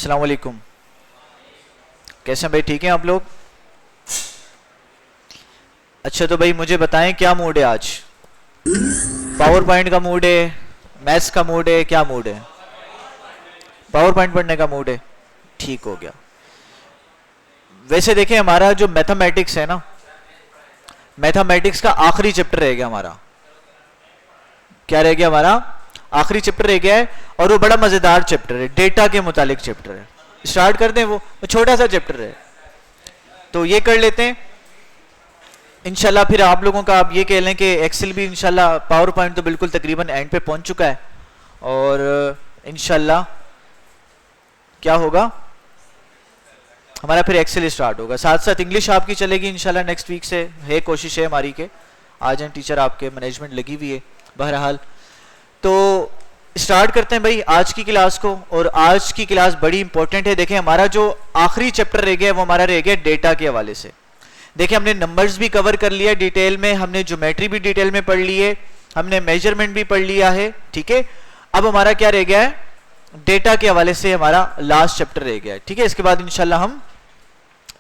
अस्सलाम वालेकुम। कैसे हैं भाई, ठीक हैं आप लोग? अच्छा तो भाई मुझे बताएं क्या मूड है आज? पावर पॉइंट का मूड है, मैथ्स का मूड है, क्या मूड है? पावर पॉइंट पढ़ने का मूड है, ठीक हो गया। वैसे देखें हमारा जो मैथमेटिक्स है ना, मैथमेटिक्स का आखिरी चैप्टर रह गया हमारा। क्या रह गया हमारा? आखिरी चैप्टर रह गया है और वो बड़ा मजेदार चैप्टर है, डेटा के मुतालिक चैप्टर है। स्टार्ट कर दें, वो छोटा सा चैप्टर है तो ये कर लेते हैं इंशाल्लाह। फिर आप लोगों का आप ये कह लें कि एक्सेल भी इंशाल्लाह, पावर पॉइंट तो बिल्कुल तकरीबन एंड पे पहुंच चुका है और इंशाल्लाह क्या होगा हमारा, फिर एक्सेल स्टार्ट होगा। साथ साथ इंग्लिश आपकी चलेगी इंशाल्लाह नेक्स्ट वीक से, है कोशिश है हमारी के आ जाएं टीचर, आपके मैनेजमेंट लगी हुई है। बहरहाल तो स्टार्ट करते हैं भाई आज की क्लास को, और आज की क्लास बड़ी इंपॉर्टेंट है। देखें हमारा जो आखिरी चैप्टर रह गया वो हमारा रह गया डेटा के हवाले से। देखिए हमने नंबर्स भी कवर कर लिया डिटेल में, हमने ज्योमेट्री भी डिटेल में पढ़ ली है, हमने मेजरमेंट भी पढ़ लिया है, ठीक है। अब हमारा क्या रह गया है? डेटा के हवाले से हमारा लास्ट चैप्टर रह गया है, ठीक है। इसके बाद इंशाल्लाह हम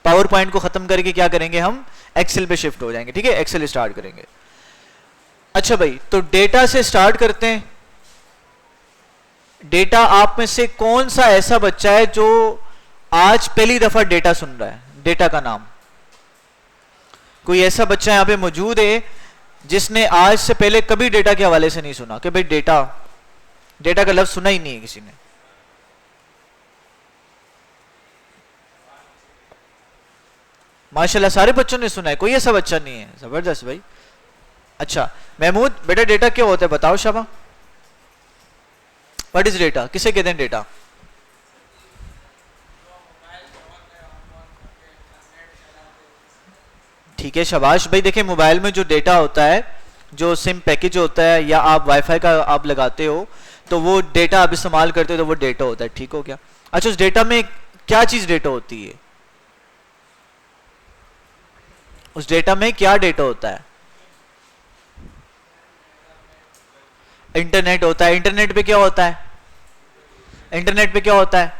पावर पॉइंट को खत्म करके क्या करेंगे, हम एक्सेल पे शिफ्ट हो जाएंगे, ठीक है। एक्सेल स्टार्ट करेंगे। अच्छा भाई तो डेटा से स्टार्ट करते हैं। डेटा, आप में से कौन सा ऐसा बच्चा है जो आज पहली दफा डेटा सुन रहा है? डेटा का नाम कोई ऐसा बच्चा यहां पे मौजूद है जिसने आज से पहले कभी डेटा के हवाले से नहीं सुना कि भाई डेटा, डेटा का लफ्ज सुना ही नहीं है किसी ने? माशाल्लाह सारे बच्चों ने सुना है, कोई ऐसा बच्चा नहीं है। जबरदस्त भाई। अच्छा महमूद बेटा, डेटा क्या होता है बताओ शाबा। What is data? किसे कहते हैं डेटा? ठीक है शाबाश भाई। देखिए मोबाइल में जो डेटा होता है, जो सिम पैकेज होता है या आप वाईफाई का आप लगाते हो तो वो डेटा आप इस्तेमाल करते हो तो वो डेटा होता है, ठीक हो गया। अच्छा उस डेटा में क्या चीज डेटा होती है? उस डेटा में क्या डेटा होता है? इंटरनेट होता है। इंटरनेट पे क्या होता है? इंटरनेट पे क्या होता है?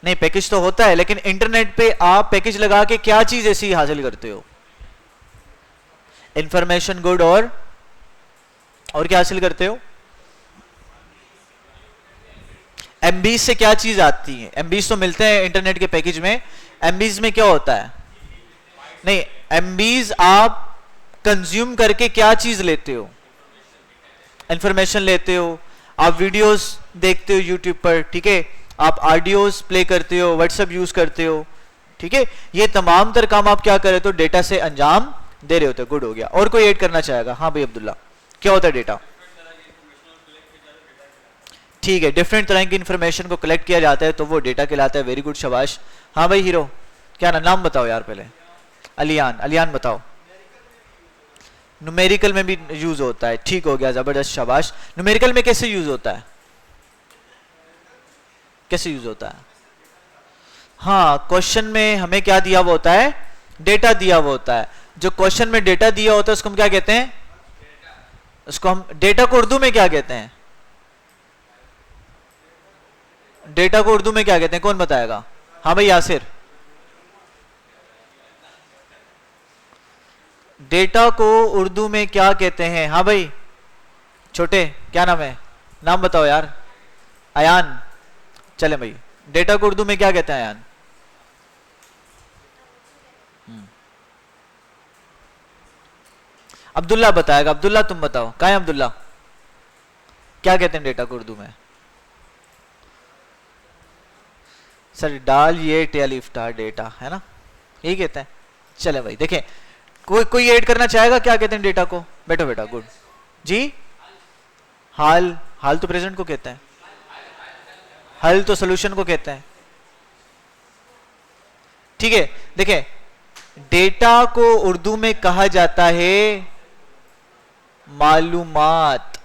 नहीं पैकेज तो होता है, लेकिन इंटरनेट पे आप पैकेज लगा के क्या चीज ऐसी हासिल करते हो? इंफॉर्मेशन, गुड, और क्या हासिल करते हो? एमबीज से क्या चीज आती है? एमबीज तो मिलते हैं इंटरनेट के पैकेज में। एमबीज में क्या होता है? नहीं, एमबीज आप कंज्यूम करके क्या चीज लेते हो? इंफॉर्मेशन लेते हो, आप वीडियोस देखते हो यूट्यूब पर, ठीक है, आप ऑडियोज प्ले करते हो, व्हाट्सएप यूज करते हो, ठीक है। ये तमाम तर काम आप क्या कर रहे हो? डेटा से अंजाम दे रहे होते हो। गुड हो गया। और कोई ऐड करना चाहेगा? हाँ भाई अब्दुल्ला, क्या होता है डेटा? ठीक है, डिफरेंट तरह की इंफॉर्मेशन को कलेक्ट किया जाता है तो वो डेटा कहलाता है। वेरी गुड, शाबाश। हाँ भाई हीरो, क्या नाम बताओ यार पहले। अलियान, अलियान बताओ। न्यूमेरिकल में भी यूज होता है, ठीक हो गया, जबरदस्त, शाबाश। न्यूमेरिकल में कैसे यूज होता है? कैसे यूज होता है? हाँ, क्वेश्चन में हमें क्या दिया हुआ होता है? डेटा दिया हुआ होता है। जो क्वेश्चन में डेटा दिया होता है उसको हम क्या कहते हैं? उसको हम डेटा को उर्दू में क्या कहते हैं? डेटा को उर्दू में क्या कहते हैं, कौन बताएगा? हाँ भाई यासिर। डेटा को उर्दू में क्या कहते हैं? हाँ भाई छोटे, क्या नाम है? नाम बताओ यार। अयान, चले भाई, डेटा को उर्दू में क्या कहते हैं अयान? अब्दुल्ला बताएगा। अब्दुल्ला तुम बताओ, क्या है अब्दुल्ला? क्या कहते हैं डेटा को उर्दू में? सर डाल ये टेलिफ्टा डेटा है ना, यही कहते हैं। चले भाई देखें, कोई ऐड करना चाहेगा? क्या कहते हैं डेटा को? बैठो बेटा, गुड जी। हाल, हाल तो प्रेजेंट को कहते हैं, हल तो सॉल्यूशन को कहते हैं, ठीक है। देखें डेटा को उर्दू में कहा जाता है मालूमात।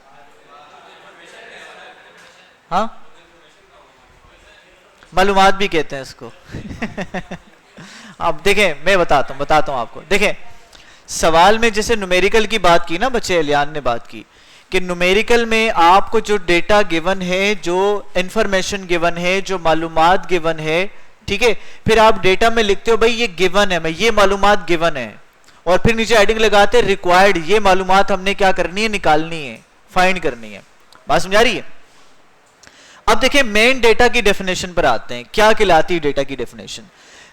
हाँ, मालूमात भी कहते हैं इसको। अब देखें मैं बताता हूं आपको। देखें सवाल में जैसे न्यूमेरिकल की बात की ना बच्चे, अलियान ने बात की कि न्यूमेरिकल में आपको जो डेटा गिवन है, जो इंफॉर्मेशन गिवन है, जो मालूमात गिवन है, ठीक है, फिर आप डेटा में लिखते हो भाई ये गिवन है, मैं ये मालूमात गिवन है, और फिर नीचे हेडिंग लगाते रिक्वायर्ड, ये मालूमात हमने क्या करनी है, निकालनी है, फाइंड करनी है। बात समझ आ रही है? अब देखें मेन डेटा की डेफिनेशन पर आते हैं, क्या कहलाती है डेटा की डेफिनेशन।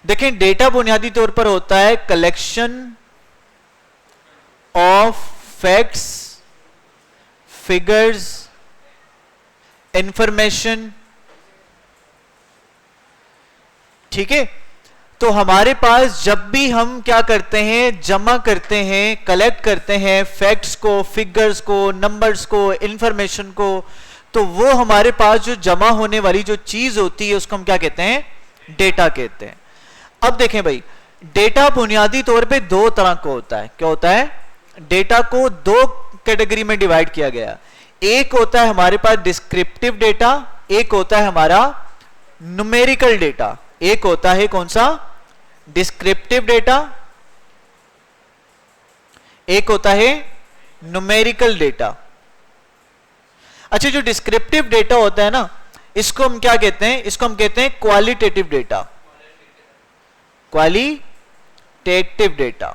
देखें डेटा बुनियादी तौर पर होता है collection of facts, figures, information, ठीक है। तो हमारे पास जब भी हम क्या करते हैं, जमा करते हैं, कलेक्ट करते हैं फैक्ट्स को, फिगर्स को, नंबर्स को, इंफॉर्मेशन को, तो वो हमारे पास जो जमा होने वाली जो चीज होती है उसको हम क्या कहते हैं, डेटा कहते हैं। अब देखें भाई, डेटा बुनियादी तौर पे दो तरह का होता है। क्या होता है? डेटा को दो कैटेगरी में डिवाइड किया गया। एक होता है हमारे पास डिस्क्रिप्टिव डेटा, एक होता है हमारा न्यूमेरिकल डेटा। एक होता है कौन सा? डिस्क्रिप्टिव डेटा, एक होता है न्यूमेरिकल डेटा। अच्छा, जो डिस्क्रिप्टिव डेटा होता है ना, इसको हम क्या कहते हैं? इसको हम कहते हैं qualitative data. Qualitative data,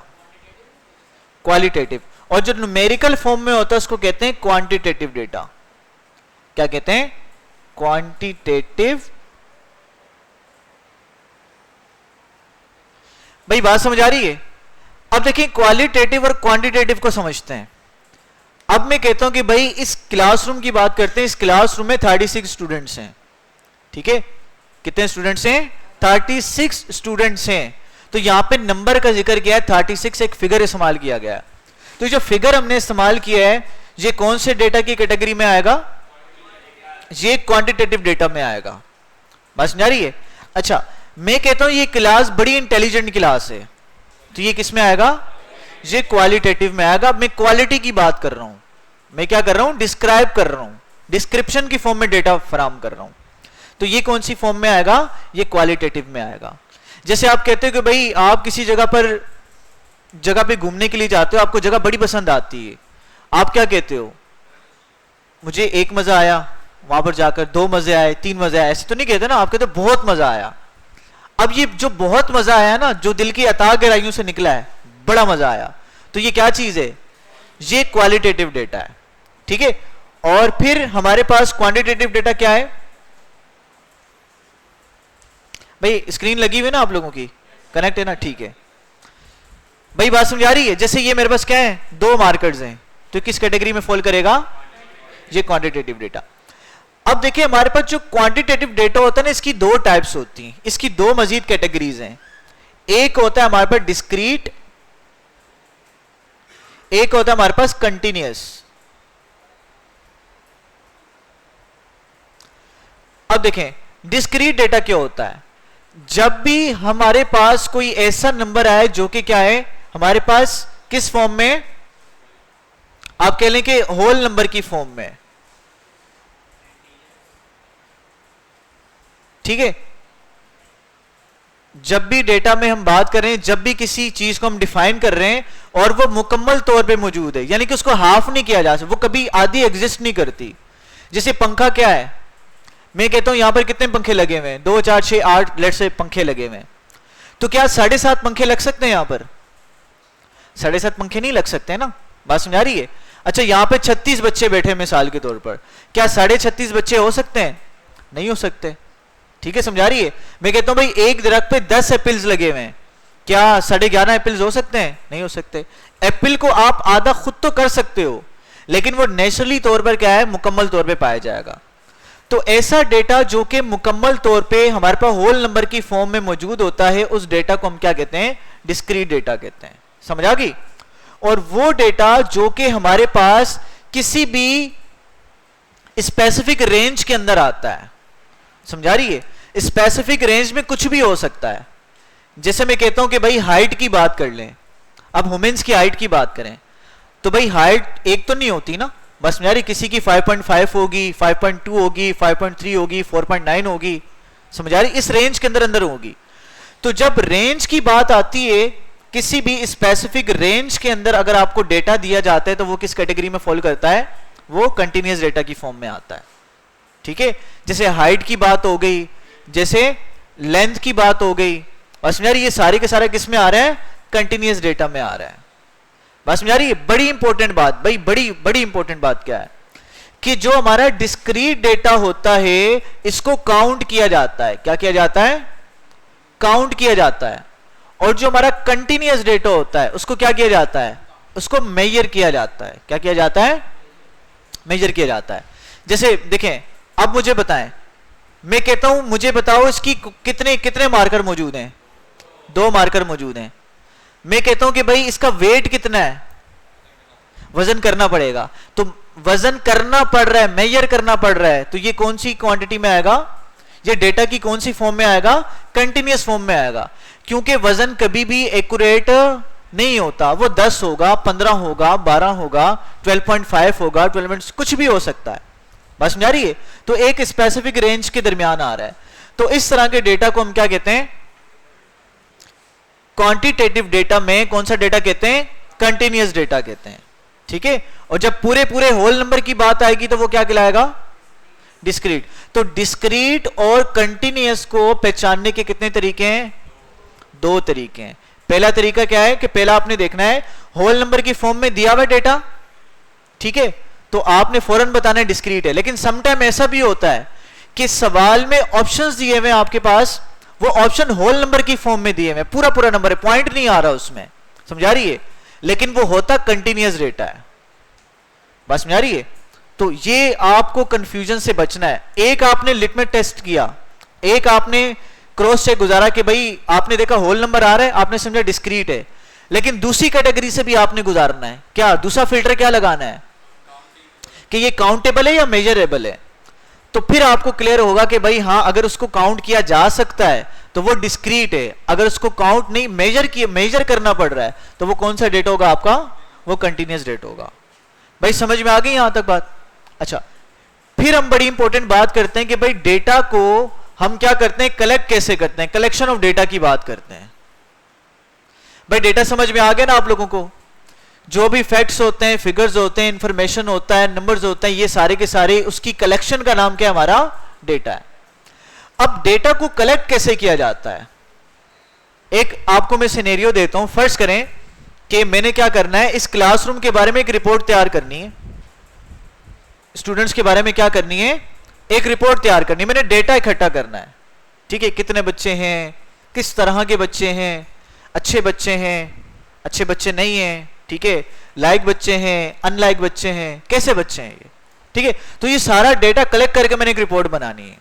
qualitative. और जो न्यूमेरिकल फॉर्म में होता है उसको कहते हैं क्वांटिटेटिव डेटा। क्या कहते हैं? क्वांटिटेटिव। भाई बात समझ आ रही है? अब देखिए क्वालिटेटिव और क्वांटिटेटिव को समझते हैं। अब मैं कहता हूं कि भाई इस क्लासरूम की बात करते हैं। इस क्लासरूम में 36 स्टूडेंट्स हैं, ठीक है। कितने स्टूडेंट्स हैं? 36 स्टूडेंट्स हैं। तो यहां पे नंबर का जिक्र किया है 36, एक फिगर इस्तेमाल किया गया है। तो जो फिगर हमने इस्तेमाल किया है ये कौन से डेटा की कैटेगरी में आएगा? ये क्वांटिटेटिव डेटा में आएगा। बात समझ आ रही है? अच्छा, मैं कहता हूं ये क्लास बड़ी इंटेलिजेंट क्लास है, तो ये किस में आएगा? ये क्वालिटेटिव में आएगा। मैं क्वालिटी की बात कर रहा हूं, मैं क्या कर रहा हूं? डिस्क्राइब कर रहा हूं, डिस्क्रिप्शन की फॉर्म में डेटा फराहम कर रहा हूं। तो ये कौन सी फॉर्म में आएगा? ये क्वालिटेटिव में आएगा। जैसे आप कहते हो कि भाई आप किसी जगह पे घूमने के लिए जाते हो, आपको जगह बड़ी पसंद आती है, आप क्या कहते हो? मुझे एक मजा आया वहां पर जाकर, 2 मजे आए, 3 मजे आए, ऐसे तो नहीं कहते ना, आप कहते बहुत मजा आया। अब ये जो बहुत मजा आया ना, जो दिल की अथाह गहराइयों से निकला है, बड़ा मजा आया, तो ये क्या चीज है? ये क्वालिटेटिव डेटा है, ठीक है। और फिर हमारे पास क्वांटिटेटिव डेटा क्या है? भाई स्क्रीन लगी हुई है ना आप लोगों की, कनेक्ट है ना? ठीक है भाई, बात समझ आ रही है? जैसे ये मेरे पास क्या है, 2 मार्कर्स हैं, तो किस कैटेगरी में फॉल करेगा? ये क्वांटिटेटिव डेटा। अब देखिए हमारे पास जो क्वांटिटेटिव डेटा होता है ना, इसकी 2 टाइप्स होती हैं, इसकी 2 मजीद कैटेगरीज हैं। एक होता है हमारे पास डिस्क्रीट, एक होता है हमारे पास कंटिन्यूअस। अब देखें डिस्क्रीट डेटा क्या होता है? जब भी हमारे पास कोई ऐसा नंबर आए जो कि क्या है हमारे पास, किस फॉर्म में? आप कह लें कि होल नंबर की फॉर्म में, ठीक है। जब भी डेटा में हम बात कर रहे हैं, जब भी किसी चीज को हम डिफाइन कर रहे हैं और वो मुकम्मल तौर पे मौजूद है, यानी कि उसको हाफ नहीं किया जा सकता, वो कभी आधी एग्जिस्ट नहीं करती। जैसे पंखा क्या है, मैं कहता हूं यहां पर कितने पंखे लगे हुए हैं? 2 4 6 8 लेट से पंखे लगे हुए हैं, तो क्या 7.5 पंखे लग सकते हैं? यहां पर 7.5 पंखे नहीं लग सकते ना। बात समझ आ रही है? अच्छा, यहां पे 36 बच्चे बैठे मिसाल के तौर पर, क्या 36.5 बच्चे हो सकते हैं? नहीं हो सकते, ठीक है। समझा रही है? मैं कहता हूं भाई एक दरख्त पे 10 एप्पल्स लगे हुए हैं, क्या 11.5 एप्पल्स हो सकते हैं? नहीं हो सकते। एप्पल को आप आधा खुद तो कर सकते हो, लेकिन वो नेचुरली तौर पर क्या है, मुकम्मल तौर पे पाया जाएगा। तो ऐसा डेटा जो कि मुकम्मल तौर पे हमारे पास होल नंबर की फॉर्म में मौजूद होता है, उस डेटा को हम क्या कहते हैं? डिस्क्रीट डेटा कहते हैं। समझ आ गई? और वो डेटा जो कि हमारे पास किसी भी स्पेसिफिक रेंज के अंदर आता है। समझा रही है? स्पेसिफिक रेंज में कुछ भी हो सकता है। जैसे मैं कहता हूं कि भाई हाइट की बात कर लें, अब ह्यूमंस की हाइट की बात करें, तो भाई हाइट एक तो नहीं होती ना, बस यारी किसी की 5.5 होगी, 5.2 होगी, 5.3 होगी, 4.9 होगी। समझ आ रही? इस रेंज के अंदर होगी। तो जब रेंज की बात आती है, किसी भी स्पेसिफिक रेंज के अंदर अगर आपको डेटा दिया जाता है, तो वो किस कैटेगरी में फॉलो करता है? वो कंटिन्यूस डेटा की फॉर्म में आता है। ठीक है, जैसे हाइट की बात हो गई, जैसे लेंथ की बात हो गई, बस समझ रही, ये सारे के सारे किस में आ रहे हैं? कंटिन्यूस डेटा में आ रहा है। बस समझ रही, बड़ी इंपॉर्टेंट बात भाई, बड़ी बड़ी इंपॉर्टेंट बात क्या है कि जो हमारा डिस्क्रीट डेटा होता है इसको काउंट किया जाता है। क्या किया जाता है? काउंट किया जाता है। और जो हमारा कंटिन्यूस डेटा होता है उसको क्या किया जाता है? उसको मेजर किया जाता है। क्या किया जाता है? मेजर किया जाता है। जैसे देखें, अब मुझे बताएं, मैं कहता हूं मुझे बताओ इसकी कितने कितने मार्कर मौजूद हैं? 2 मार्कर मौजूद हैं। मैं कहता हूं कि भाई इसका वेट कितना है? वजन करना पड़ेगा। तो वजन करना पड़ रहा है, मेजर करना पड़ रहा है, तो ये कौन सी क्वांटिटी में आएगा? ये डेटा की कौन सी फॉर्म में आएगा? कंटिन्यूस फॉर्म में आएगा। क्योंकि वजन कभी भी एक्यूरेट नहीं होता, वो 10 होगा, 15 होगा, 12 होगा, 12.5 होगा, 12 कुछ भी हो सकता है। बस समझ रही है? तो एक स्पेसिफिक रेंज के दरमियान आ रहा है। तो इस तरह के डेटा को हम क्या कहते हैं? क्वांटिटेटिव डेटा में कौन सा डेटा कहते हैं? कंटिन्यूस डेटा कहते हैं। ठीक है, और जब पूरे पूरे होल नंबर की बात आएगी तो वो क्या कहलाएगा? डिस्क्रीट। तो डिस्क्रीट और कंटिन्यूस को पहचानने के कितने तरीके हैं? 2 तरीके हैं। पहला तरीका क्या है कि पहला आपने देखना है होल नंबर की फॉर्म में दिया हुआ डेटा, ठीक है, तो आपने फौरन बताना है डिस्क्रीट है। लेकिन समटाइम ऐसा भी होता है कि सवाल में ऑप्शंस दिए हुए आपके पास, वो ऑप्शन होल नंबर की फॉर्म में दिए हुए, पूरा पूरा नंबर है, पॉइंट नहीं आ रहा उसमें, समझा रही है, लेकिन वो होता कंटिन्यूस डेटा है। बस समझा रही है? तो ये आपको कंफ्यूजन से बचना है। एक आपने लिटमस टेस्ट किया, एक आपने क्रॉस चेक गुजारा कि भाई आपने देखा होल नंबर आ रहा है, आपने समझा डिस्क्रीट है, लेकिन दूसरी कैटेगरी से भी आपने गुजारना है। क्या दूसरा फिल्टर क्या लगाना है कि ये काउंटेबल है या मेजरेबल है? तो फिर आपको क्लियर होगा कि भाई हाँ, अगर उसको काउंट किया जा सकता है तो वो डिस्क्रीट है, अगर उसको काउंट नहीं मेजर करना पड़ रहा है तो वो कौन सा डेट होगा आपका? वो कंटिन्यूस डेट होगा। भाई समझ में आ गई यहां तक बात? अच्छा, फिर हम बड़ी इंपॉर्टेंट बात करते हैं कि भाई डेटा को हम क्या करते हैं? कलेक्ट कैसे करते हैं? कलेक्शन ऑफ डेटा की बात करते हैं। भाई डेटा समझ में आ गया ना आप लोगों को? जो भी फैक्ट्स होते हैं, फिगर्स होते हैं, इंफॉर्मेशन होता है, नंबर्स होते हैं, ये सारे के सारे उसकी कलेक्शन का नाम क्या? हमारा डेटा है। अब डेटा को कलेक्ट कैसे किया जाता है? एक आपको मैं सिनेरियो देता हूं। फर्ज करें कि मैंने क्या करना है, इस क्लासरूम के बारे में एक रिपोर्ट तैयार करनी है, स्टूडेंट्स के बारे में क्या करनी है? एक रिपोर्ट तैयार करनी है। मैंने डेटा इकट्ठा करना है, ठीक है, कितने बच्चे हैं, किस तरह के बच्चे हैं, अच्छे बच्चे हैं, अच्छे बच्चे नहीं हैं, ठीक है, लाइक बच्चे हैं, अनलाइक बच्चे हैं, कैसे बच्चे हैं ये, ठीक है। तो ये सारा डेटा कलेक्ट करके मैंने एक रिपोर्ट बनानी है।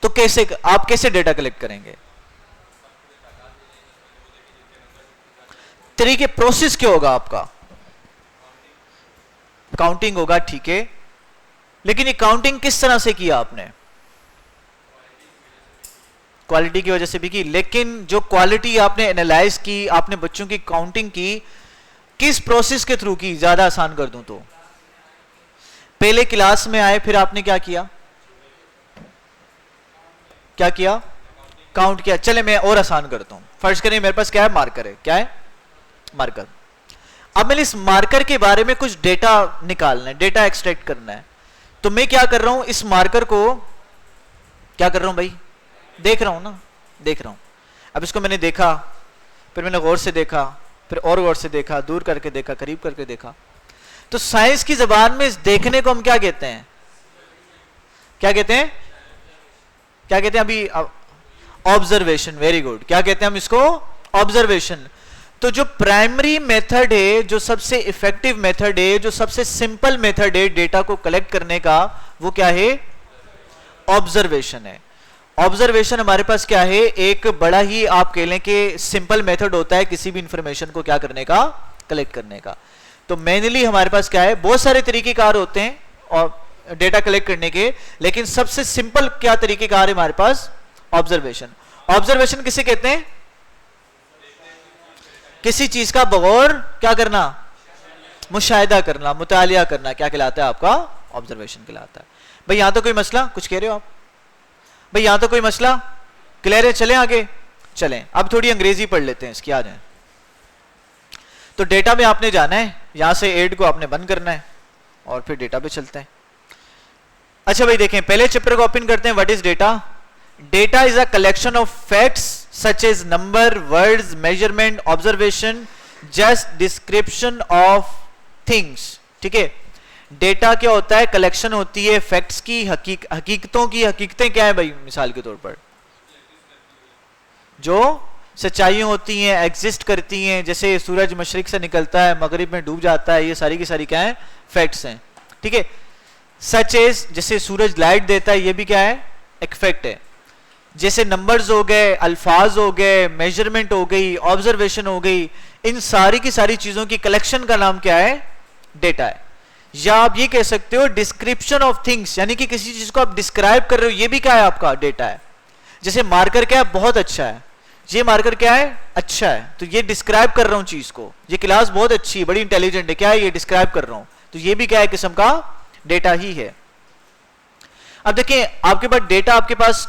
तो कैसे, आप कैसे डेटा कलेक्ट करेंगे? तरीके, प्रोसेस क्या होगा आपका? काउंटिंग होगा, ठीक है, लेकिन ये काउंटिंग किस तरह से किया आपने? क्वालिटी की वजह से भी की, लेकिन जो क्वालिटी आपने एनालाइज की, आपने बच्चों की काउंटिंग की, किस प्रोसेस के थ्रू की? ज्यादा आसान कर दूं तो पहले क्लास में आए, फिर आपने क्या किया? क्या किया? काउंट किया। चले मैं और आसान करता हूं। फर्ज करें मेरे पास क्या है? मार्कर है। क्या है? मार्कर। अब मैंने इस मार्कर के बारे में कुछ डेटा निकालना है, डेटा एक्सट्रैक्ट करना है। तो मैं क्या कर रहा हूं, इस मार्कर को क्या कर रहा हूं भाई? देख रहा हूं ना, देख रहा हूं। अब इसको मैंने देखा, फिर मैंने गौर से देखा, फिर और गौर से देखा, दूर करके देखा, करीब करके देखा। तो साइंस की जबान में इस देखने को हम क्या कहते हैं? क्या कहते हैं? क्या कहते हैं? अभी ऑब्जर्वेशन। Very good. क्या कहते हैं हम इसको? ऑब्जर्वेशन। तो जो प्राइमरी मेथड है, जो सबसे इफेक्टिव मेथड है, जो सबसे सिंपल मेथड है डेटा को कलेक्ट करने का, वो क्या है? ऑब्जर्वेशन है। ऑब्जर्वेशन हमारे पास क्या है? एक बड़ा ही आप कह लें कि सिंपल मेथड होता है किसी भी इंफॉर्मेशन को क्या करने का? कलेक्ट करने का। तो मेनली हमारे पास क्या है? बहुत सारे तरीकेकार होते हैं और डेटा कलेक्ट करने के, लेकिन सबसे सिंपल क्या तरीकेकार है हमारे पास? ऑब्जर्वेशन। ऑब्जर्वेशन किसे कहते हैं? किसी चीज का बगौर क्या करना? मुशाहिदा करना, मुतालिया करना, क्या कहलाता है? आपका ऑब्जर्वेशन कहलाता है। भाई यहां तो कोई मसला? कुछ कह रहे हो आप भाई? यहां तो कोई मसला? क्लियर है? चलें आगे? चलें। अब थोड़ी अंग्रेजी पढ़ लेते हैं इसकी, आ जाए। तो डेटा में आपने जाना है, यहां से एड को आपने बंद करना है, और फिर डेटा पे चलते हैं। अच्छा भाई देखें, पहले चैप्टर को ओपन करते हैं। What is data? Data is a collection of facts such as number, words, measurement, observation, just description of things. ठीक है, डेटा क्या होता है? कलेक्शन होती है फैक्ट्स की, हकीकतों की। हकीकतें क्या है भाई? मिसाल के तौर पर जो सच्चाइयां होती हैं, एग्जिस्ट करती हैं, जैसे सूरज मशरिक से निकलता है, मगरिब में डूब जाता है, ये सारी की सारी क्या है? फैक्ट्स हैं। ठीक है, सच एज जैसे सूरज लाइट देता है, ये भी क्या है? एक फैक्ट है। जैसे नंबर्स हो गए, अल्फाज हो गए, मेजरमेंट हो गई, ऑब्जर्वेशन हो गई, इन सारी की सारी चीजों की कलेक्शन का नाम क्या है? डेटा है। या आप ये कह सकते हो डिस्क्रिप्शन ऑफ थिंग्स, यानी कि किसी चीज को आप डिस्क्राइब कर रहे हो, ये भी क्या है? आपका डेटा है। जैसे मार्कर क्या है? बहुत अच्छा है। ये मार्कर क्या है? अच्छा है। तो ये डिस्क्राइब कर रहा हूं चीज को। ये क्लास बहुत अच्छी है, बड़ी इंटेलिजेंट है, क्या है? ये डिस्क्राइब कर रहा हूं। तो ये भी क्या है? किस्म का डेटा ही है। अब देखिए, आपके पास डेटा, आपके पास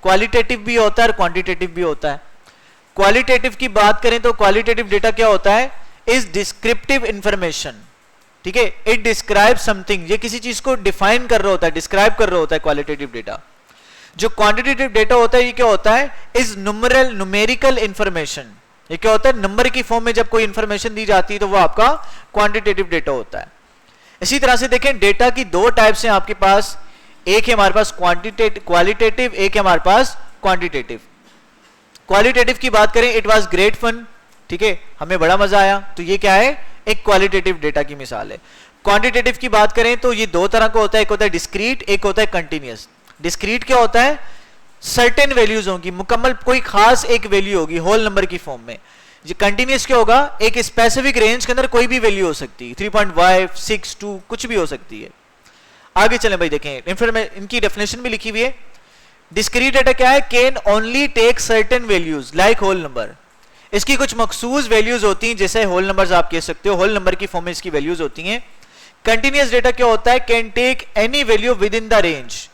क्वालिटेटिव भी होता है और क्वांटिटेटिव भी होता है। क्वालिटेटिव की बात करें तो क्वालिटेटिव डेटा क्या होता है? Is descriptive information. ठीक है, इट डिस्क्राइब समथिंग, ये किसी चीज को डिफाइन कर रहा होता है, डिस्क्राइब कर रहा होता है क्वालिटेटिव डेटा। जो क्वांटिटेटिव डेटा होता है, ये क्या होता है? Is numerical information. ये क्या होता है? नंबर की फॉर्म में जब कोई इंफॉर्मेशन दी जाती है तो वो आपका क्वांटिटेटिव डेटा होता है। इसी तरह से देखें, डेटा की दो टाइप्स हैं आपके पास। एक है हमारे पास क्वालिटेटिव, एक है हमारे पास क्वांटिटेटिव। क्वालिटेटिव की बात करें, इट वाज ग्रेट फन, ठीक है, हमें बड़ा मजा आया, तो ये क्या है? एक क्वालिटेटिव डेटा की मिसाल है। क्वांटिटेटिव की बात करें तो ये दो तरह का होता है, एक होता है डिस्क्रीट, एक होता है कंटिन्यूअस। डिस्क्रीट क्या होता है? सर्टेन वैल्यूज होंगी, मुकम्मल कोई खास एक वैल्यू होगी होल नंबर की फॉर्म में। ये कंटिन्यूअस क्या होगा? एक स्पेसिफिक रेंज के अंदर कोई भी वैल्यू हो सकती है, 3.5, 6, 2 कुछ भी हो सकती है। आगे चलें भाई, देखें इनकी डेफिनेशन भी लिखी हुई है। डिस्क्रीट डेटा क्या है? Can only take certain values like whole number. इसकी कुछ मखसूस वैल्यूज होती हैं, जैसे होल नंबर्स आप कह सकते हो, होल नंबर की फॉर्म में इसकी वैल्यूज होती हैं। कंटिन्यूअस डेटा क्या होता है? Can take any value within the range.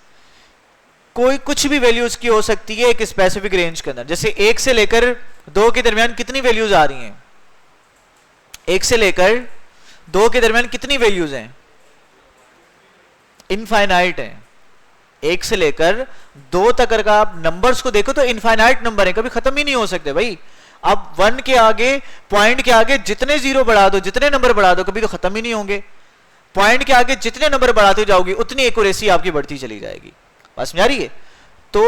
कोई कुछ भी वैल्यू उसकी हो सकती है एक स्पेसिफिक रेंज के अंदर। जैसे 1 से लेकर 2 के दरमियान कितनी वैल्यूज आ रही हैं? 1 से लेकर 2 के दरमियान कितनी वैल्यूज हैं? इनफाइनाइट है। 1 से लेकर 2 तक अगर आप नंबर्स को देखो तो इनफाइनाइट नंबर है, कभी खत्म ही नहीं हो सकते भाई। आप 1 के आगे, पॉइंट के आगे जितने जीरो बढ़ा दो, जितने नंबर बढ़ा दो, कभी तो खत्म ही नहीं होंगे। पॉइंट के आगे जितने नंबर बढ़ाते जाओगे उतनी एक्यूरेसी आपकी बढ़ती चली जाएगी। बात समझ आ रही है? तो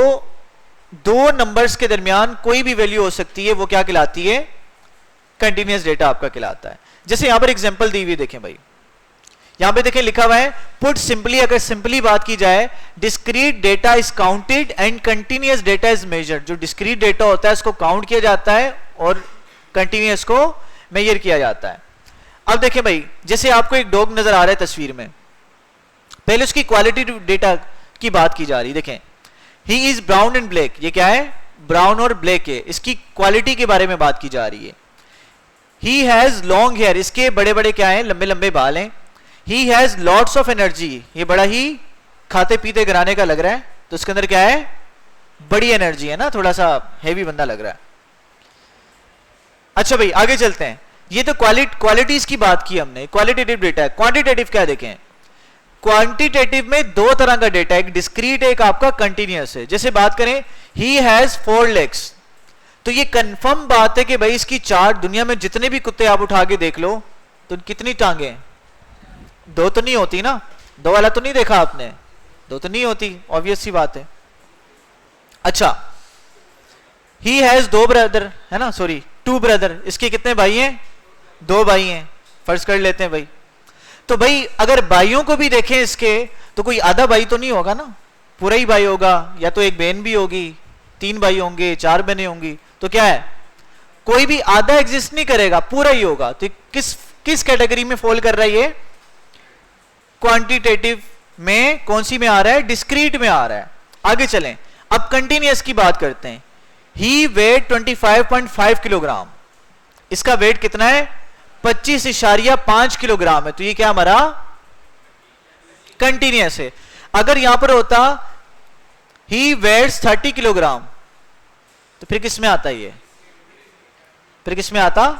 दो नंबर्स के दरमियान कोई भी वैल्यू हो सकती है, वो क्या कहलाती है? कंटिन्यूअस डेटा आपका कहलाता है। जैसे यहां पर एग्जांपल दी हुई देखें भाई, यहां पे देखें लिखा हुआ है पुट सिंपली, अगर सिंपली बात की जाए, discrete data is counted and continuous data is measured. जो डिस्क्रीट डेटा होता है उसको काउंट किया जाता है और कंटिन्यूअस को मेजर किया जाता है। अब देखें भाई, जैसे आपको एक डॉग नजर आ रहा है तस्वीर में, पहले उसकी क्वालिटेटिव डेटा की बात की जा रही है। देखें, he is brown and black, ये क्या है? ब्राउन और ब्लैक है। इसकी क्वालिटी के बारे में बात की जा रही है। ही हैज लॉन्ग हेयर, इसके बड़े बड़े क्या है? लंबे लंबे बाल हैं। He has lots of energy, ये बड़ा ही खाते पीते घराने का लग रहा है, तो इसके अंदर क्या है? बड़ी एनर्जी है ना, थोड़ा सा हैवी बंदा लग रहा है। अच्छा भाई आगे चलते हैं। ये तो क्वालिटीज की बात की हमने, क्वालिटेटिव डेटा है। क्वांटिटेटिव क्या देखें? क्वांटिटेटिव में दो तरह का डेटा, एक डिस्क्रीट है, एक आपका कंटिन्यूअस है। जैसे बात करें, ही हैज 4 लेग्स, तो ये कंफर्म बात है कि भाई इसकी 4, दुनिया में जितने भी कुत्ते आप उठा के देख लो तो कितनी टांगे हैं? 2 तो नहीं होती ना, 2 वाला तो नहीं देखा आपने, 2 तो नहीं होती, ऑब्वियस सी बात है। अच्छा, ही हैज 2 ब्रदर, है ना, सॉरी 2 ब्रदर, इसके कितने भाई हैं? 2 भाई हैं, फर्ज कर लेते हैं भाई। तो भाई अगर भाइयों को भी देखें इसके, तो कोई आधा भाई तो नहीं होगा ना, पूरा ही भाई होगा, या तो एक बहन भी होगी, 3 भाई होंगे, 4 बहनें होंगी, तो क्या है? कोई भी आधा एग्जिस्ट नहीं करेगा, पूरा ही होगा। तो किस कैटेगरी में फॉल कर रहा है ये? क्वांटिटेटिव में। कौन सी में आ रहा है? डिस्क्रीट में आ रहा है। आगे चलें, अब कंटिन्यूअस की बात करते हैं। ही वेट 25.5 किलोग्राम, इसका वेट कितना है? 25.5 किलोग्राम है। तो ये क्या हमारा कंटिन्यूअस है। अगर यहां पर होता ही वेट्स 30 किलोग्राम, तो फिर किस में आता ये? फिर किस में आता?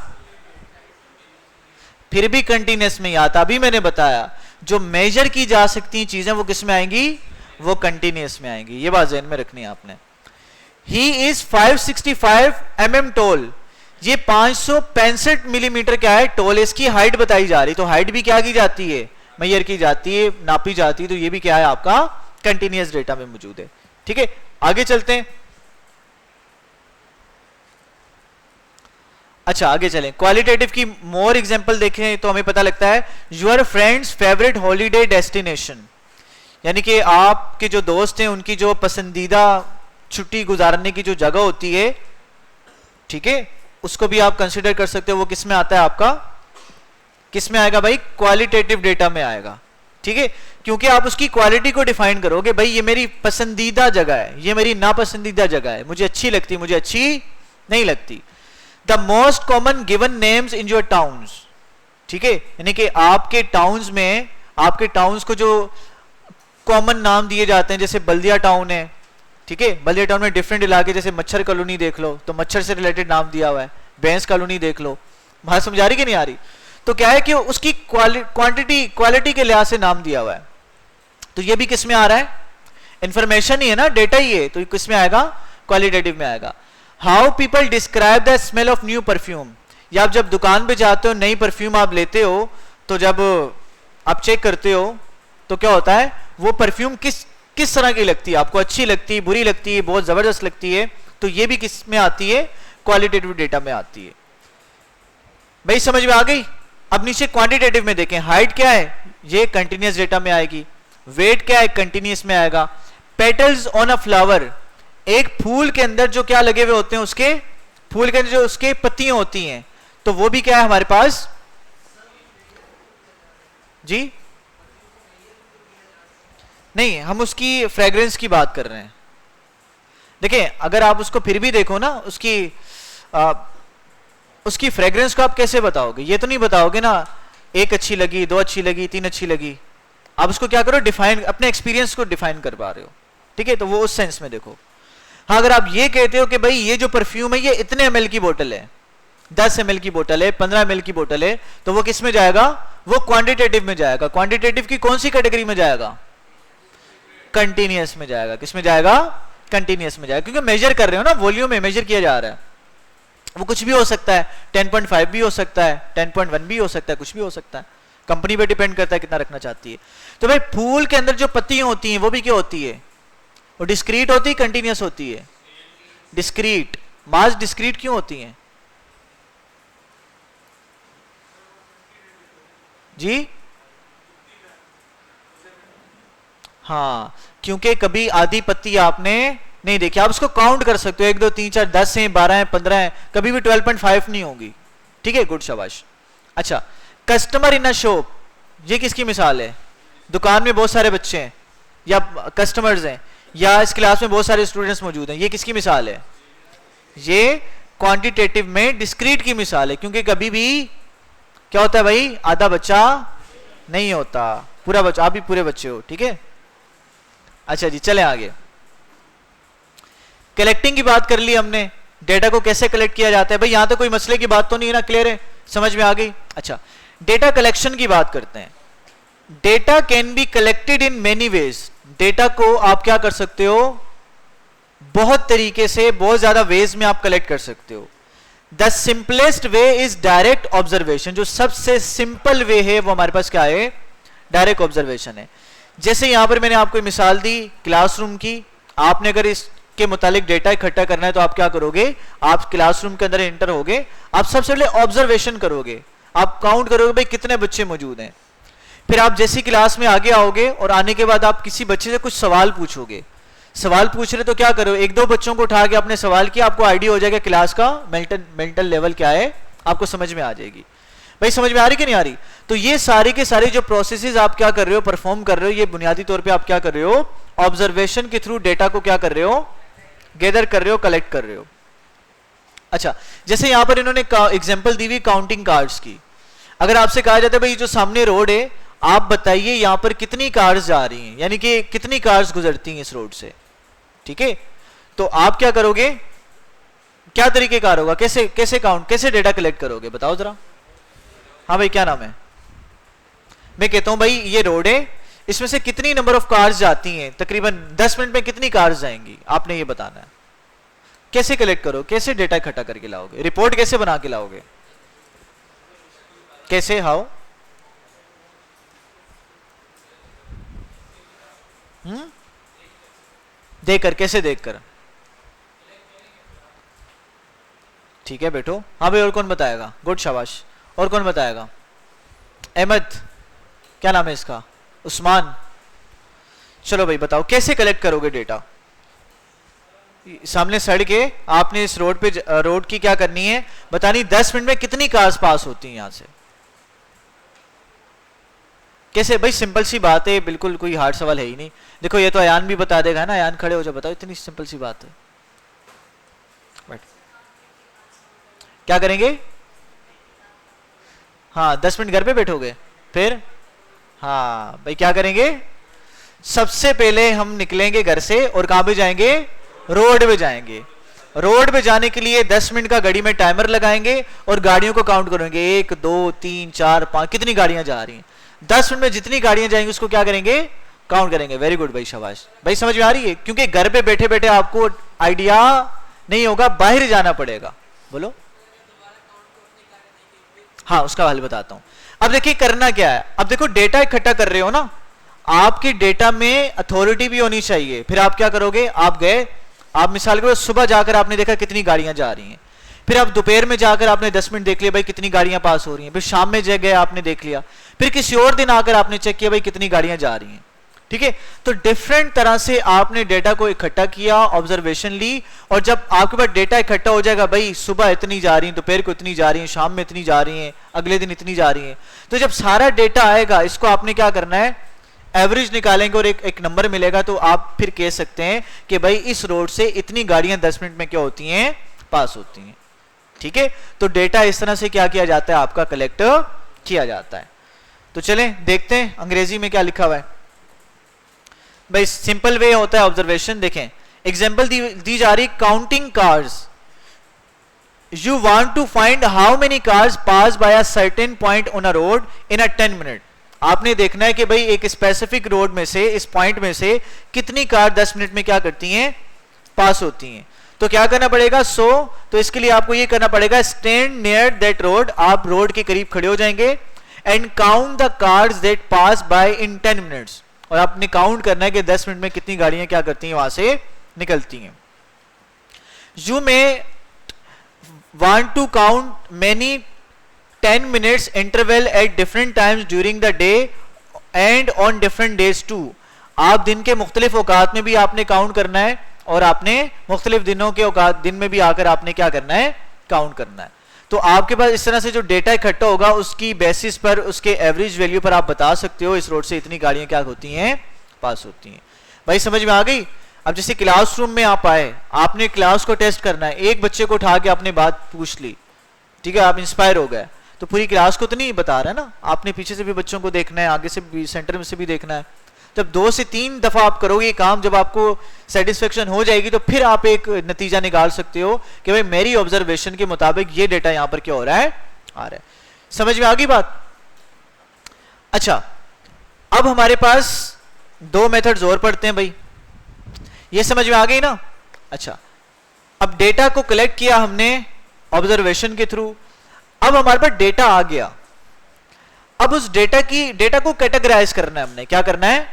फिर भी कंटिन्यूअस में ही आता। अभी मैंने बताया जो मेजर की जा सकती चीजें वो किस में आएंगी, वो कंटिन्यूअस में आएंगी। ये बात ध्यान में रखनी है आपने। ही इज 565 mm टॉल, ये 565 मिलीमीटर क्या है, टॉल, इसकी हाइट बताई जा रही। तो हाइट भी क्या की जाती है, मेजर की जाती है, नापी जाती है। तो ये भी क्या है आपका कंटिन्यूअस डेटा में मौजूद है। ठीक है, आगे चलते हैं। अच्छा आगे चलें, क्वालिटेटिव की मोर एग्जांपल देखें तो हमें पता लगता है your friends favourite holiday destination, यानी कि आपके जो दोस्त हैं उनकी जो पसंदीदा छुट्टी गुजारने की जो जगह होती है, ठीक है, उसको भी आप कंसीडर कर सकते हो। वो किस में आता है आपका, किस में आएगा भाई, क्वालिटेटिव डेटा में आएगा। ठीक है, क्योंकि आप उसकी क्वालिटी को डिफाइन करोगे, भाई ये मेरी पसंदीदा जगह है, ये मेरी नापसंदीदा जगह है, मुझे अच्छी लगती, मुझे अच्छी नहीं लगती। The most common given names in your towns, ठीक है, यानी कि आपके टाउन्स में, आपके टाउन्स को जो कॉमन नाम दिए जाते हैं, जैसे बल्दिया टाउन है, ठीक है, बल्दिया टाउन में डिफरेंट इलाके, जैसे मच्छर कॉलोनी देख लो तो मच्छर से रिलेटेड नाम दिया हुआ है, भैंस कॉलोनी देख लो। बात समझ आ रही कि नहीं आ रही? तो क्या है कि उसकी क्वालिटी के लिहाज से नाम दिया हुआ है। तो ये भी किस में आ रहा है, इंफॉर्मेशन ही है ना, डेटा ही है, तो किस में आएगा, क्वालिटेटिव में आएगा। How people describe the smell of new perfume, या आप जब दुकान पे जाते हो, नई परफ्यूम आप लेते हो, तो जब आप चेक करते हो तो क्या होता है, वो परफ्यूम किस तरह की लगती है आपको, अच्छी लगती है, बुरी लगती है, बहुत जबरदस्त लगती है। तो ये भी किस में आती है, क्वालिटेटिव डेटा में आती है। भाई समझ में आ गई? अब नीचे क्वांटिटेटिव में देखें, हाइट क्या है, ये कंटिन्यूअस डेटा में आएगी। वेट क्या है, कंटिन्यूअस में आएगा। पेटल्स ऑन अ फ्लावर, एक फूल के अंदर जो क्या लगे हुए होते हैं, उसके फूल के अंदर जो उसके पत्तियां होती हैं, तो वो भी क्या है हमारे पास जी, नहीं, हम उसकी फ्रेग्रेंस की बात कर रहे हैं। देखिए अगर आप उसको फिर भी देखो ना, उसकी फ्रेग्रेंस को आप कैसे बताओगे, ये तो नहीं बताओगे ना, एक अच्छी लगी, दो अच्छी लगी, तीन अच्छी लगी। आप उसको क्या करो, डिफाइन, अपने एक्सपीरियंस को डिफाइन कर पा रहे हो। ठीक है, तो वो उस सेंस में देखो। हाँ, अगर आप ये कहते हो कि भाई ये जो परफ्यूम है ये इतने ml की बोतल है, 10 ml की बोतल है, 15 ml की बोतल है, तो वो किस में जाएगा, वो क्वांटिटेटिव में जाएगा। क्वांटिटेटिव की कौन सी कैटेगरी में जाएगा, कंटिन्यूअस में जाएगा। किस में जाएगा, कंटिन्यूअस में जाएगा, क्योंकि मेजर कर रहे हो ना, वॉल्यूम में मेजर किया जा रहा है। वो कुछ भी हो सकता है, 10.5 भी हो सकता है, 10.1 भी हो सकता है, कुछ भी हो सकता है, कंपनी पे डिपेंड करता है कितना रखना चाहती है। तो भाई फूल के अंदर जो पत्तियां होती हैं वो भी क्या होती है, वो डिस्क्रीट होती है, कंटिन्यूअस होती है, डिस्क्रीट। मास डिस्क्रीट क्यों होती हैं जी? हाँ, क्योंकि कभी आधी पत्ती आपने नहीं देखी, आप उसको काउंट कर सकते हो, 1 2 3 4 10 हैं, 12 हैं, 15 हैं, कभी भी 12.5 नहीं होगी। ठीक है, गुड, शाबाश। अच्छा, कस्टमर इन अ शॉप, ये किसकी मिसाल है, दुकान में बहुत सारे बच्चे हैं या कस्टमर्स हैं, या इस क्लास में बहुत सारे स्टूडेंट्स मौजूद हैं, ये किसकी मिसाल है, ये क्वांटिटेटिव में डिस्क्रीट की मिसाल है। क्योंकि कभी भी क्या होता है भाई, आधा बच्चा नहीं होता, पूरा बच्चा, आप भी पूरे बच्चे हो। ठीक है, अच्छा जी, चले आगे। कलेक्टिंग की बात कर ली हमने, डेटा को कैसे कलेक्ट किया जाता है। भाई यहां तो कोई मसले की बात तो नहीं है ना, क्लियर है, समझ में आ गई। अच्छा, डेटा कलेक्शन की बात करते हैं। Data can be collected in many ways, data को आप क्या कर सकते हो, बहुत तरीके से, बहुत ज्यादा वेज में आप कलेक्ट कर सकते हो। The simplest way is direct observation, जो सबसे सिंपल वे है वो हमारे पास क्या है, डायरेक्ट ऑब्जर्वेशन है। जैसे यहां पर मैंने आपको मिसाल दी क्लासरूम की, आपने अगर इसके मुतालिक डेटा इकट्ठा करना है तो आप क्या करोगे, आप क्लासरूम के अंदर एंटर होगे, आप सबसे पहले ऑब्जर्वेशन करोगे, आप काउंट करोगे भाई कितने बच्चे मौजूद हैं। फिर आप जैसी क्लास में आगे आओगे और आने के बाद आप किसी बच्चे से कुछ सवाल पूछोगे। सवाल पूछ रहे तो क्या करो, 1 2 बच्चों को उठा के आपने सवाल किया, आपको आइडिया हो जाएगा क्लास का मेंटल लेवल क्या है, आपको समझ में आ जाएगी। भाई समझ में आ रही कि नहीं आ रही? तो ये सारे के सारे जो प्रोसेसेस आप क्या कर रहे हो, परफॉर्म कर रहे हो, ये बुनियादी तौर पे आप क्या कर रहे हो, ऑब्जर्वेशन के थ्रू डेटा को क्या कर रहे हो, गैदर कर रहे हो, कलेक्ट कर रहे हो। अच्छा, जैसे यहां पर इन्होंने एग्जांपल दी हुई काउंटिंग कार्ड्स की। अगर आपसे कहा जाता है भाई जो सामने रोड है, आप बताइए यहां पर कितनी कार्स जा रही हैं, यानी कि कितनी कार्स गुजरती हैं इस रोड से। ठीक है, तो आप क्या करोगे, क्या तरीकेकार होगा, कैसे काउंट, कैसे डेटा कलेक्ट करोगे, बताओ जरा। हाँ भाई क्या नाम है, मैं कहता हूं भाई ये रोड है, इसमें से कितनी नंबर ऑफ कार्स जाती हैं, तकरीबन 10 मिनट में कितनी कार्स जाएंगी, आपने ये बताना है। कैसे कलेक्ट करो, कैसे डेटा इकट्ठा करके लाओगे, रिपोर्ट कैसे बना के लाओगे, कैसे, हाउ? देखकर, कैसे देखकर? ठीक है बैठो। हाँ भाई, और कौन बताएगा? गुड, शाबाश। और कौन बताएगा? अहमद, क्या नाम है इसका? उस्मान। चलो भाई बताओ कैसे कलेक्ट करोगे डेटा? सामने सड़क है, आपने इस रोड पे, रोड की क्या करनी है बतानी, 10 मिनट में कितनी कार्स पास होती हैं यहां से। कैसे भाई? सिंपल सी बात है, बिल्कुल कोई हार्ड सवाल है ही नहीं। देखो ये तो अयान भी बता देगा ना, अयान खड़े हो जाओ, बताओ, इतनी सिंपल सी बात है। बट क्या करेंगे? हाँ 10 मिनट घर पे बैठोगे, फिर हाँ भाई क्या करेंगे? सबसे पहले हम निकलेंगे घर से और कहां पे जाएंगे? रोड पे जाएंगे। रोड पे जाने के लिए 10 मिनट का घड़ी में टाइमर लगाएंगे और गाड़ियों को काउंट करेंगे, 1 2 3 4 5, कितनी गाड़ियां जा रही हैं। 10 मिनट में जितनी गाड़ियां जाएंगी उसको क्या करेंगे? काउंट करेंगे। वेरी गुड भाई, शाबाश भाई, समझ में आ रही है? क्योंकि घर पे बैठे बैठे आपको आइडिया नहीं होगा, बाहर जाना पड़ेगा। बोलो। हाँ उसका हल बताता हूं। अब देखिए करना क्या है, अब देखो डेटा इकट्ठा कर रहे हो ना, आपकी डेटा में अथॉरिटी भी होनी चाहिए। फिर आप क्या करोगे? आप गए, आप मिसाल के सुबह जाकर आपने देखा कितनी गाड़ियां जा रही हैं, फिर आप दोपहर में जाकर आपने 10 मिनट देख लिया भाई कितनी गाड़ियां पास हो रही हैं, फिर शाम में गए आपने देख लिया, फिर किसी और दिन आकर आपने चेक किया भाई कितनी गाड़ियां जा रही हैं। ठीक है, तो डिफरेंट तरह से आपने डेटा को इकट्ठा किया, ऑब्जर्वेशन ली, और जब आपके पास डेटा इकट्ठा हो जाएगा भाई सुबह इतनी जा रही हैं, दोपहर को इतनी जा रही हैं, शाम में इतनी जा रही हैं, अगले दिन इतनी जा रही हैं, तो जब सारा डेटा आएगा इसको आपने क्या करना है? एवरेज निकालेंगे और एक नंबर मिलेगा, तो आप फिर कह सकते हैं कि भाई इस रोड से इतनी गाड़ियां 10 मिनट में क्या होती हैं? पास होती हैं। ठीक है, तो डेटा इस तरह से क्या किया जाता है? आपका कलेक्ट किया जाता है। तो चलें देखते हैं अंग्रेजी में क्या लिखा हुआ है। भाई सिंपल वे होता है ऑब्जर्वेशन। देखें एग्जांपल दी जा रही, counting cars, you want to find how many cars pass by a certain point on a road in a 10 minute. आपने देखना है कि भाई एक स्पेसिफिक रोड में से, इस पॉइंट में से कितनी कार 10 मिनट में क्या करती हैं? पास होती हैं। तो क्या करना पड़ेगा? तो इसके लिए आपको ये करना पड़ेगा, स्टैंड नियर दैट रोड, आप रोड के करीब खड़े हो जाएंगे, and count the cars that pass by in 10 minutes, और आपने काउंट करना है कि 10 मिनट में कितनी गाड़ियां क्या करती हैं? वहां से निकलती हैं। You may want to count many 10 minutes interval at different times during the day and on different days too। आप दिन के मुख्तलिफ औकात में भी आपने काउंट करना है, और आपने मुख्तलिफ दिनों के औकात, दिन में भी आकर आपने क्या करना है? काउंट करना है। तो आपके पास इस तरह से जो डेटा इकट्ठा होगा उसकी बेसिस पर, उसके एवरेज वैल्यू पर आप बता सकते हो इस रोड से इतनी गाड़ियां क्या होती हैं? पास होती हैं। भाई समझ में आ गई? अब जैसे क्लासरूम में आप आए, आपने क्लास को टेस्ट करना है, एक बच्चे को उठा के आपने बात पूछ ली, ठीक है, आप इंस्पायर हो गए, तो पूरी क्लास को तो नहीं बता रहा है ना, आपने पीछे से भी बच्चों को देखना है, आगे से भी, सेंटर में से भी देखना है। जब 2 से 3 दफा आप करोगे ये काम, जब आपको सेटिस्फेक्शन हो जाएगी, तो फिर आप एक नतीजा निकाल सकते हो कि भाई मेरी ऑब्जर्वेशन के मुताबिक ये डेटा यहां पर क्या हो रहा है? आ रहा है। समझ में आ गई बात? अच्छा, अब हमारे पास 2 मेथड्स और पढ़ते हैं भाई, ये समझ में आ गई ना? अच्छा, अब डेटा को कलेक्ट किया हमने ऑब्जर्वेशन के थ्रू, अब हमारे पास डेटा आ गया, अब उस डेटा को कैटेगराइज करना है हमने। क्या करना है?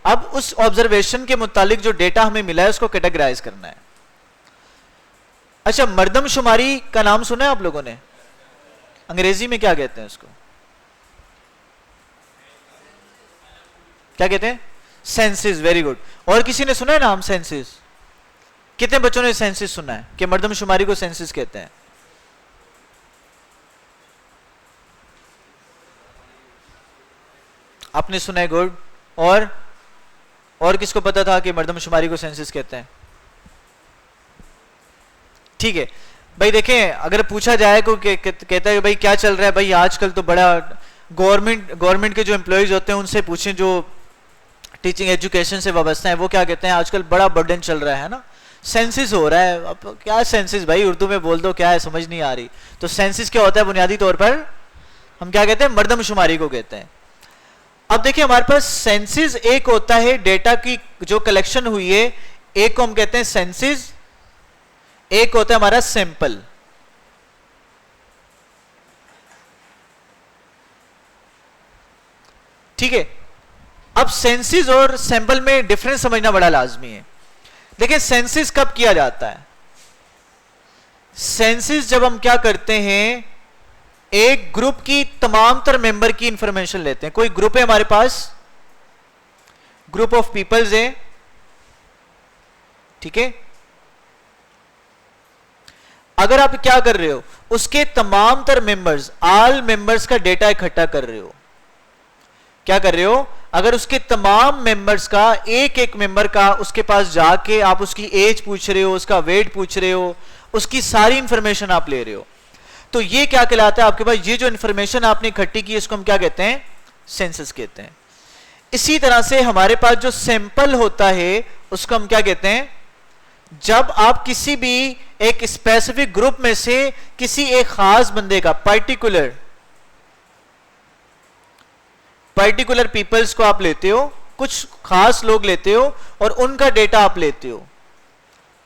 अब उस ऑब्जर्वेशन के मुतालिक जो डेटा हमें मिला है उसको कैटेगराइज करना है। अच्छा, मर्दमशुमारी का नाम सुना है आप लोगों ने? अंग्रेजी में क्या कहते हैं उसको? क्या कहते हैं? सेंसिस। Very good. और किसी ने सुना है नाम सेंसिस? कितने बच्चों ने सेंसिस सुना है कि मर्दमशुमारी को सेंसिस कहते हैं? आपने सुना है? गुड। और किसको पता था कि मर्दमशुमारी को सेंसस कहते हैं? ठीक है भाई, देखें अगर पूछा जाए को कहता है भाई क्या चल रहा है भाई आजकल, तो बड़ा गवर्नमेंट के जो एम्प्लॉइज होते हैं उनसे पूछें जो टीचिंग एजुकेशन से वाबस्ता है, वो क्या कहते हैं? आजकल बड़ा बर्डन चल रहा है ना, सेंसिस हो रहा है। अब क्या सेंसिस भाई, उर्दू में बोल दो, क्या है समझ नहीं आ रही। तो सेंसिस क्या होता है? बुनियादी तौर पर हम क्या कहते हैं? मर्दमशुमारी को कहते हैं। अब देखिए हमारे पास सेंसेस एक होता है डेटा की जो कलेक्शन हुई है, एक को हम कहते हैं सेंसेस, एक होता है हमारा सैंपल। ठीक है, अब सेंसेस और सैंपल में डिफरेंस समझना बड़ा लाजमी है। देखिए सेंसेस कब किया जाता है? सेंसेस जब हम क्या करते हैं, एक ग्रुप की तमाम तर मेंबर की इंफॉर्मेशन लेते हैं। कोई ग्रुप है हमारे पास, ग्रुप ऑफ पीपल्स है, ठीक है। अगर आप क्या कर रहे हो, उसके तमाम तर मेंबर्स, ऑल मेंबर्स का डेटा इकट्ठा कर रहे हो। क्या कर रहे हो? अगर उसके तमाम मेंबर्स का, एक एक मेंबर का उसके पास जाके आप उसकी एज पूछ रहे हो, उसका वेट पूछ रहे हो, उसकी सारी इंफॉर्मेशन आप ले रहे हो, तो ये क्या कहलाता है? आपके पास ये जो इंफॉर्मेशन आपने इकट्ठी की, इसको हम क्या कहते हैं? सेंसस कहते हैं। इसी तरह से हमारे पास जो सैंपल होता है, उसको हम क्या कहते हैं? जब आप किसी भी एक स्पेसिफिक ग्रुप में से किसी एक खास बंदे का, पर्टिकुलर पीपल्स को आप लेते हो, कुछ खास लोग लेते हो और उनका डेटा आप लेते हो,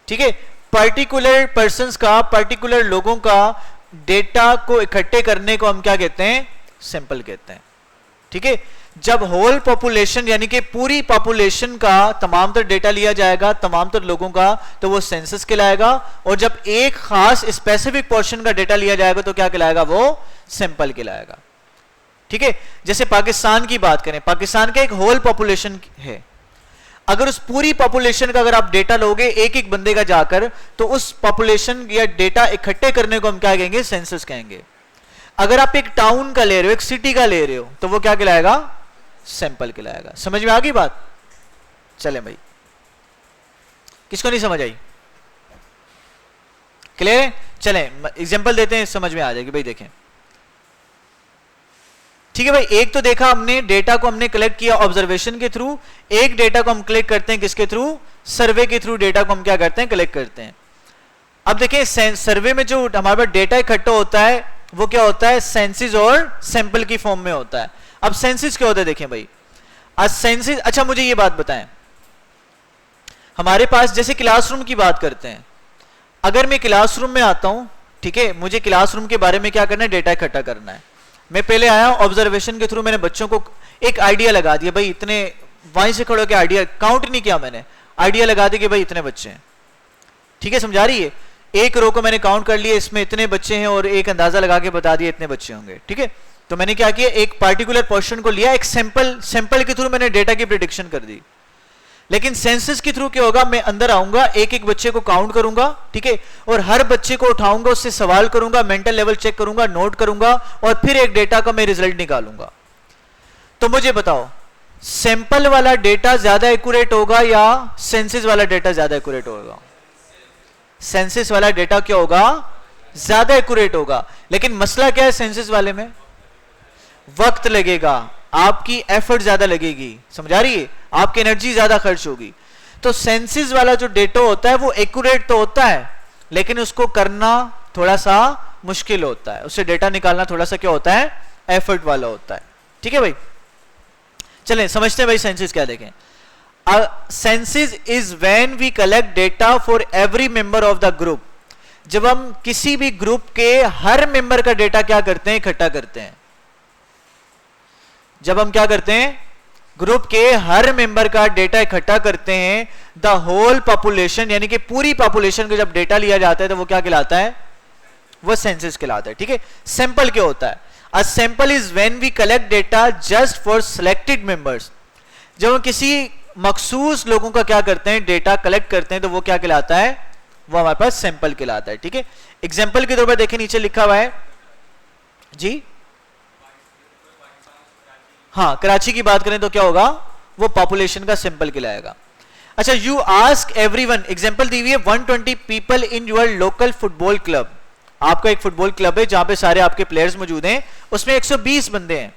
ठीक है। पर्टिकुलर पर्संस का, पर्टिकुलर लोगों का डेटा को इकट्ठे करने को हम क्या कहते हैं? सैंपल कहते हैं, ठीक है। जब होल पॉपुलेशन यानी कि पूरी पॉपुलेशन का तमाम तर डेटा लिया जाएगा, तमाम तर लोगों का, तो वो सेंसस कहलाएगा। और जब एक खास स्पेसिफिक पोर्शन का डेटा लिया जाएगा तो क्या कहलाएगा? वो सैंपल कहलाएगा, ठीक है। जैसे पाकिस्तान की बात करें, पाकिस्तान का एक होल पॉपुलेशन है, अगर उस पूरी पॉपुलेशन का अगर आप डेटा लोगे एक एक बंदे का जाकर, तो उस पॉपुलेशन या डेटा इकट्ठे करने को हम क्या कहेंगे? सेंसस कहेंगे। अगर आप एक टाउन का ले रहे हो, एक सिटी का ले रहे हो, तो वो क्या कहलाएगा? सैंपल कहलाएगा। समझ में आ गई बात? चले भाई, किसको नहीं समझ आई? क्लियर? चले एग्जांपल देते हैं, समझ में आ जाएगी भाई। देखें, ठीक है भाई, एक तो देखा हमने, डेटा को हमने कलेक्ट किया ऑब्जर्वेशन के थ्रू, एक डेटा को हम कलेक्ट करते हैं किसके थ्रू? सर्वे के थ्रू डेटा को हम क्या करते हैं? कलेक्ट करते हैं। अब देखें सर्वे में जो हमारे पास डेटा इकट्ठा होता है वो क्या होता है? सेंसिस और सैंपल की फॉर्म में होता है। अब सेंसिस क्या होता है? देखें भाई, आज सेंसिस, अच्छा मुझे ये बात बताएं, हमारे पास जैसे क्लासरूम की बात करते हैं, अगर मैं क्लासरूम में आता हूं, ठीक है, मुझे क्लासरूम के बारे में क्या करना है? डेटा इकट्ठा करना है। मैं पहले आया ऑब्जर्वेशन के थ्रू, मैंने बच्चों को एक आइडिया लगा दिया, भाई इतने, वहीं से खड़े होकर आइडिया काउंट नहीं किया मैंने, आइडिया लगा दिया कि भाई इतने बच्चे हैं, ठीक है, समझा रही है। एक रो को मैंने काउंट कर लिया, इसमें इतने बच्चे हैं और एक अंदाजा लगा के बता दिया इतने बच्चे होंगे, ठीक है। तो मैंने क्या किया, एक पार्टिकुलर पोर्शन को लिया, एक सैंपल के थ्रू मैंने डेटा की प्रेडिक्शन कर दी। लेकिन सेंसस के थ्रू क्या होगा? मैं अंदर आऊंगा, एक एक बच्चे को काउंट करूंगा, ठीक है, और हर बच्चे को उठाऊंगा, उससे सवाल करूंगा, मेंटल लेवल चेक करूंगा, नोट करूंगा, और फिर एक डेटा का मैं रिजल्ट निकालूंगा। तो मुझे बताओ, सैंपल वाला डेटा ज्यादा एक्यूरेट होगा या सेंसस वाला डेटा ज्यादा एक्यूरेट होगा? सेंसस वाला डेटा क्या होगा? ज्यादा एक्यूरेट होगा। लेकिन मसला क्या है सेंसस वाले में? वक्त लगेगा, आपकी एफर्ट ज्यादा लगेगी, समझा रही है, आपकी एनर्जी ज्यादा खर्च होगी। तो सेंसिस वाला जो डेटा होता है वो एक्यूरेट तो होता है, लेकिन उसको करना थोड़ा सा मुश्किल होता है, उससे डेटा निकालना थोड़ा सा क्या होता है? एफर्ट वाला होता है, ठीक है भाई। चलें समझते हैं भाई सेंसिस क्या। देखें, census is when we collect data for every member of the group. जब हम किसी भी ग्रुप के हर मेंबर का डेटा क्या करते हैं? इकट्ठा करते हैं। जब हम क्या करते हैं? ग्रुप के हर मेंबर का डेटा इकट्ठा करते हैं, द होल पॉपुलेशन यानी कि पूरी पॉपुलेशन का जब डेटा लिया जाता है तो वो क्या कहलाता है? वो सेंसस कहलाता है, ठीक है। सैंपल क्या होता है? A sample is when we collect data just for selected members. जब हम किसी मखसूस लोगों का क्या करते हैं? डेटा कलेक्ट करते हैं, तो वो क्या कहलाता है? वो हमारे पास सैंपल कहलाता है, ठीक है। एग्जाम्पल के तौर पर देखिए, नीचे लिखा हुआ है जी, हाँ, कराची की बात करें तो क्या होगा? वो पॉपुलेशन का सैंपल कहलाएगा। अच्छा, यू आस्क एवरीवन, एग्जांपल दी हुई है 120 people in your local football club. आपका एक फुटबॉल क्लब है जहां पे सारे आपके प्लेयर्स मौजूद हैं, उसमें 120 बंदे हैं।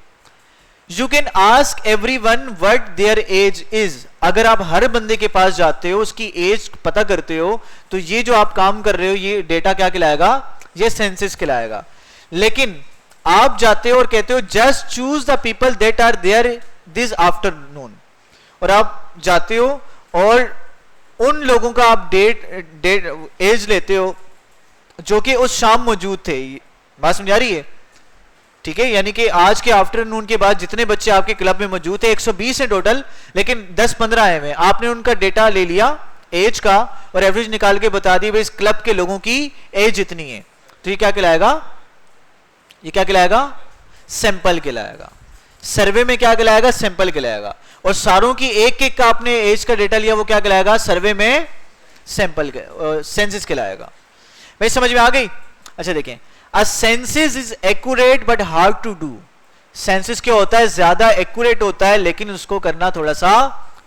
You can ask everyone what their age is. अगर आप हर बंदे के पास जाते हो, उसकी एज पता करते हो, तो ये जो आप काम कर रहे हो ये डेटा क्या कहलाएगा? ये सेंसस कहलाएगा। लेकिन आप जाते हो और कहते हो just choose the people that are there this afternoon, और आप जाते हो और उन लोगों का आप डेट एज लेते हो जो कि उस शाम मौजूद थे। बात समझ आ रही है? ठीक है, यानी कि आज के आफ्टरनून के बाद जितने बच्चे आपके क्लब में मौजूद थे 120 है टोटल, लेकिन 10-15 आए हुए, आपने उनका डेटा ले लिया एज का और एवरेज निकाल के बता दी भाई इस क्लब के लोगों की एज इतनी है, तो ये क्या कहलाएगा? ये क्या कहलाएगा? सैंपल कहलाएगा। सर्वे में क्या कहलाएगा? सैंपल कहलाएगा। और सारों की एक एक का आपने एज का डेटा लिया, वो क्या कहलाएगा? सर्वे में सैंपल सेंसस कहलाएगा। भाई समझ में आ गई? अच्छा देखें, a census is accurate but hard to do. Census क्या होता है? ज्यादा एक्यूरेट होता है लेकिन उसको करना थोड़ा सा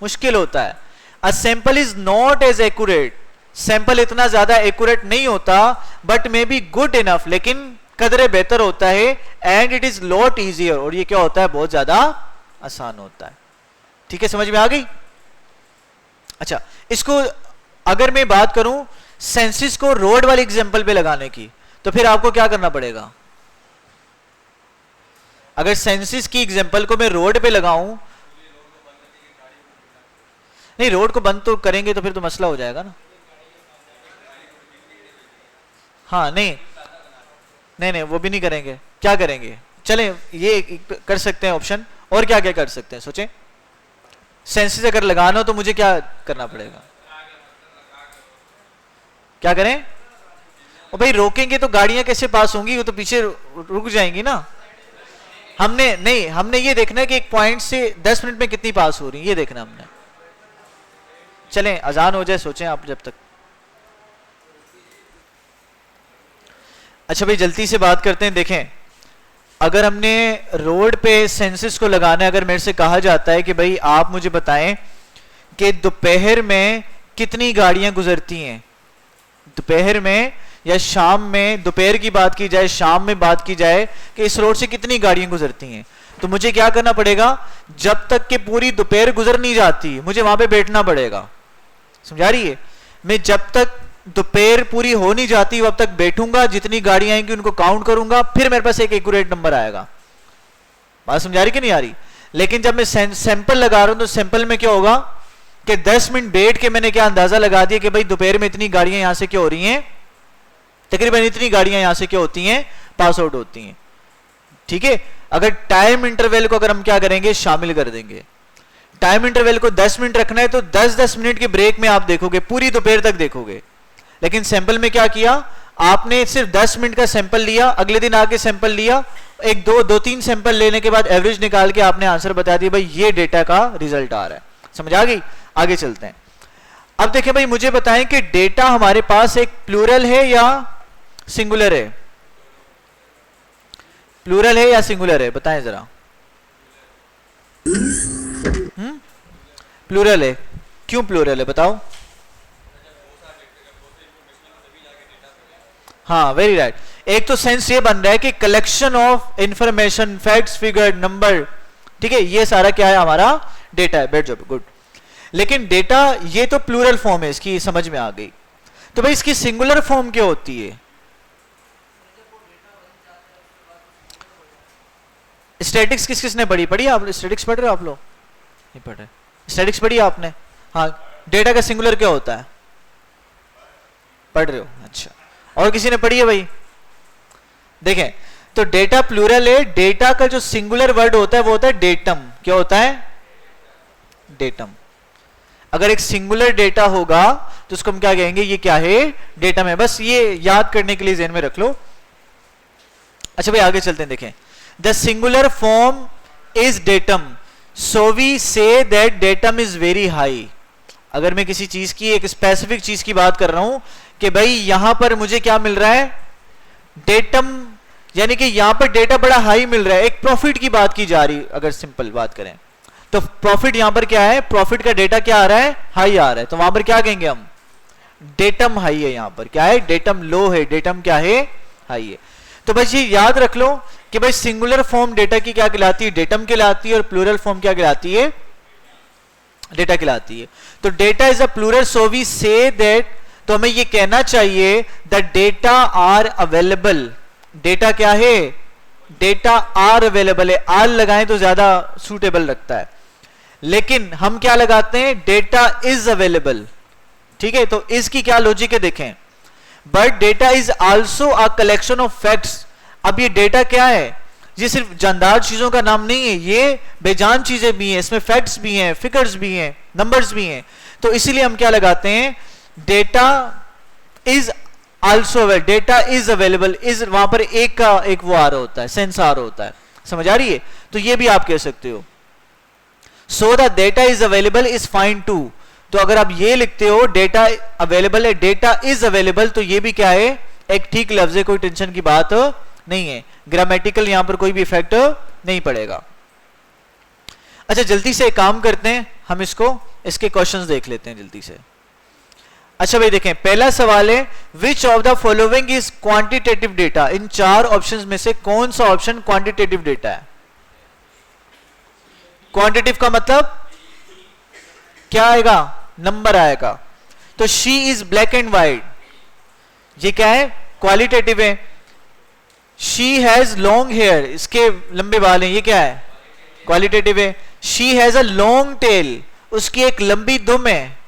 मुश्किल होता है। A sample is not as accurate. Sample इतना ज्यादा एक्यूरेट नहीं होता, but may be good enough, लेकिन कदरे बेहतर होता है। And it is lot easier, और ये क्या होता है? बहुत ज्यादा आसान होता है। ठीक है, समझ में आ गई? अच्छा, इसको अगर मैं बात करूं सेंसस को रोड वाले एग्जांपल पे लगाने की, तो फिर आपको क्या करना पड़ेगा? अगर सेंसस की एग्जांपल को मैं रोड पे लगाऊं, नहीं रोड को बंद तो करेंगे तो फिर तो मसला हो जाएगा ना। हाँ नहीं नहीं नहीं, वो भी नहीं करेंगे। क्या करेंगे? चलें ये कर सकते हैं ऑप्शन, और क्या क्या कर सकते हैं सोचें। सेंसस अगर लगाना हो तो मुझे क्या करना पड़ेगा? क्या करें? और भाई रोकेंगे तो गाड़ियां कैसे पास होंगी? वो तो पीछे रुक जाएंगी ना। हमने ये देखना है कि एक पॉइंट से 10 मिनट में कितनी पास हो रही है, ये देखना हमने। चलें अजान हो जाए, सोचें आप जब तक। अच्छा भाई जल्दी से बात करते हैं। देखें, अगर हमने रोड पे सेंसस को लगाना है, अगर मेरे से कहा जाता है कि भाई आप मुझे बताएं कि दोपहर में कितनी गाड़ियां गुजरती हैं, दोपहर में या शाम में, दोपहर की बात की जाए, शाम में बात की जाए कि इस रोड से कितनी गाड़ियां गुजरती हैं, तो मुझे क्या करना पड़ेगा? जब तक कि पूरी दोपहर गुजर नहीं जाती मुझे वहां पे बैठना पड़ेगा। समझा रही है? मैं जब तक दोपहर पूरी हो नहीं जाती अब तक बैठूंगा, जितनी गाड़ियां आएंगी उनको काउंट करूंगा, फिर मेरे पास एक एक्यूरेट नंबर आएगा। बात समझा रही कि नहीं आ रही? लेकिन जब मैं सैंपल लगा रहा हूं तो सैंपल में क्या होगा कि 10 मिनट बैठ के मैंने क्या अंदाजा लगा दिया कि भाई दोपहर में इतनी गाड़ियां यहां से क्या हो रही हैं, तकरीबन इतनी गाड़ियां यहां से क्या होती हैं? पास आउट होती हैं। ठीक है, अगर टाइम इंटरवल को अगर हम क्या करेंगे? शामिल कर देंगे। टाइम इंटरवल को 10 मिनट रखना है तो 10-10 मिनट के ब्रेक में आप देखोगे, पूरी दोपहर तक देखोगे। लेकिन सैंपल में क्या किया आपने? सिर्फ 10 मिनट का सैंपल लिया, अगले दिन आके सैंपल लिया, एक दो तीन सैंपल लेने के बाद एवरेज निकाल के आपने आंसर बता दिया, भाई ये डेटा का रिजल्ट आ रहा है। समझ आ गई? आगे चलते हैं। अब देखें भाई, मुझे बताएं कि डेटा हमारे पास एक प्लूरल है या सिंगुलर है? प्लूरल है या सिंगुलर है? बताएं जरा। प्लूरल है। क्यों प्लूरल है बताओ? हाँ वेरी राइट। एक तो सेंस ये बन रहा है कि collection of information, facts, figure, number, ठीक है, ये सारा क्या है? हमारा डेटा है। बैठ जाओ, गुड। लेकिन डेटा ये तो प्लूरल फॉर्म है, इसकी समझ में आ गई। तो भाई इसकी सिंगुलर फॉर्म क्या होती है? स्टैटिक्स किस किसने पढ़ी आप? स्टैटिक्स पढ़ रहे हो आप लोग? नहीं पढ़ रहे? स्टैटिक्स पढ़ी आपने? हाँ, डेटा का सिंगुलर क्या होता है? पढ़ रहे हो? अच्छा, और किसी ने पढ़ी है भाई? देखें, तो डेटा प्लूरल है। डेटा का जो सिंगुलर वर्ड होता है वो होता है डेटम। क्या होता है? डेटम। अगर एक सिंगुलर डेटा होगा तो उसको हम क्या कहेंगे? ये क्या है? डेटम है। बस ये याद करने के लिए ज़हन में रख लो। अच्छा भाई आगे चलते हैं। देखें, the singular form is datum, so we say that datum is very high. अगर मैं किसी चीज की, एक स्पेसिफिक चीज की बात कर रहा हूं कि भाई यहां पर मुझे क्या मिल रहा है? डेटम, यानी कि यहां पर डेटा बड़ा हाई मिल रहा है। एक प्रॉफिट की बात की जा रही, अगर सिंपल बात करें तो प्रॉफिट यहां पर क्या है? प्रॉफिट का डेटा क्या आ रहा है? हाई आ रहा है। तो वहां पर क्या कहेंगे हम? डेटम हाई है। यहां पर क्या है? डेटम लो है, डेटम क्या है? हाई है। तो बस ये याद रख लो कि भाई सिंगुलर फॉर्म डेटा की क्या कहलाती है? डेटम कहलाती है। और प्लूरल फॉर्म क्या कहलाती है? डेटा कहलाती है। तो data is a plural, so we say that, तो हमें ये कहना चाहिए the data are available. Data क्या है? डेटा आर अवेलेबल है, आर लगाएं तो ज्यादा सूटेबल लगता है, लेकिन हम क्या लगाते हैं, डेटा इज अवेलेबल। ठीक है, तो इसकी क्या लॉजिक है देखें, but data is also a collection of facts. अब ये डेटा क्या है, ये सिर्फ जानदार चीजों का नाम नहीं है, ये बेजान चीजें भी हैं, इसमें फैक्ट्स भी हैं, फिगर्स भी हैं, नंबर्स भी हैं। तो इसीलिए हम क्या लगाते हैं, data is also, data is available, is वहां पर एक का एक वो आ रहा होता है, सेंस आ रहा होता है, समझ आ रही है। तो ये भी आप कह सकते हो, so the data is available is fine too. तो अगर आप ये लिखते हो डेटा अवेलेबल है, डेटा इज अवेलेबल, तो ये भी क्या है, एक ठीक लफ्ज है, कोई टेंशन की बात नहीं है, ग्रामेटिकल यहां पर कोई भी इफेक्ट नहीं पड़ेगा। अच्छा जल्दी से एक काम करते हैं, हम इसके क्वेश्चंस देख लेते हैं जल्दी से। अच्छा भाई देखें, पहला सवाल है, which of the following is quantitative data. इन चार ऑप्शंस में से कौन सा ऑप्शन क्वांटिटेटिव डेटा है। क्वांटिटिव का मतलब क्या आएगा, नंबर आएगा। तो she is black and white, ये क्या है, क्वालिटेटिव है। शी हैज लॉन्ग हेयर, इसके लंबे बाल हैं, ये क्या है, क्वालिटेटिव है। She has a long tail, उसकी एक लंबी दुम है,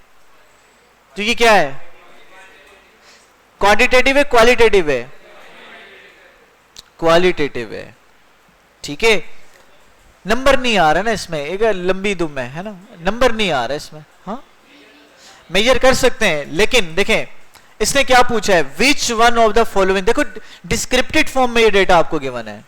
तो ये क्या है, क्वांटिटेटिव है क्वालिटेटिव है, क्वालिटेटिव है। ठीक है, नंबर नहीं आ रहा है ना इसमें, एक लंबी दुम है ना, नंबर नहीं आ रहा है इसमें। हाँ मेजर कर सकते हैं, लेकिन देखें इसने क्या पूछा है, विच वन ऑफ द फॉलोइंग। देखो डिस्क्रिप्टिव फॉर्म में ये डेटा आपको गिवन है,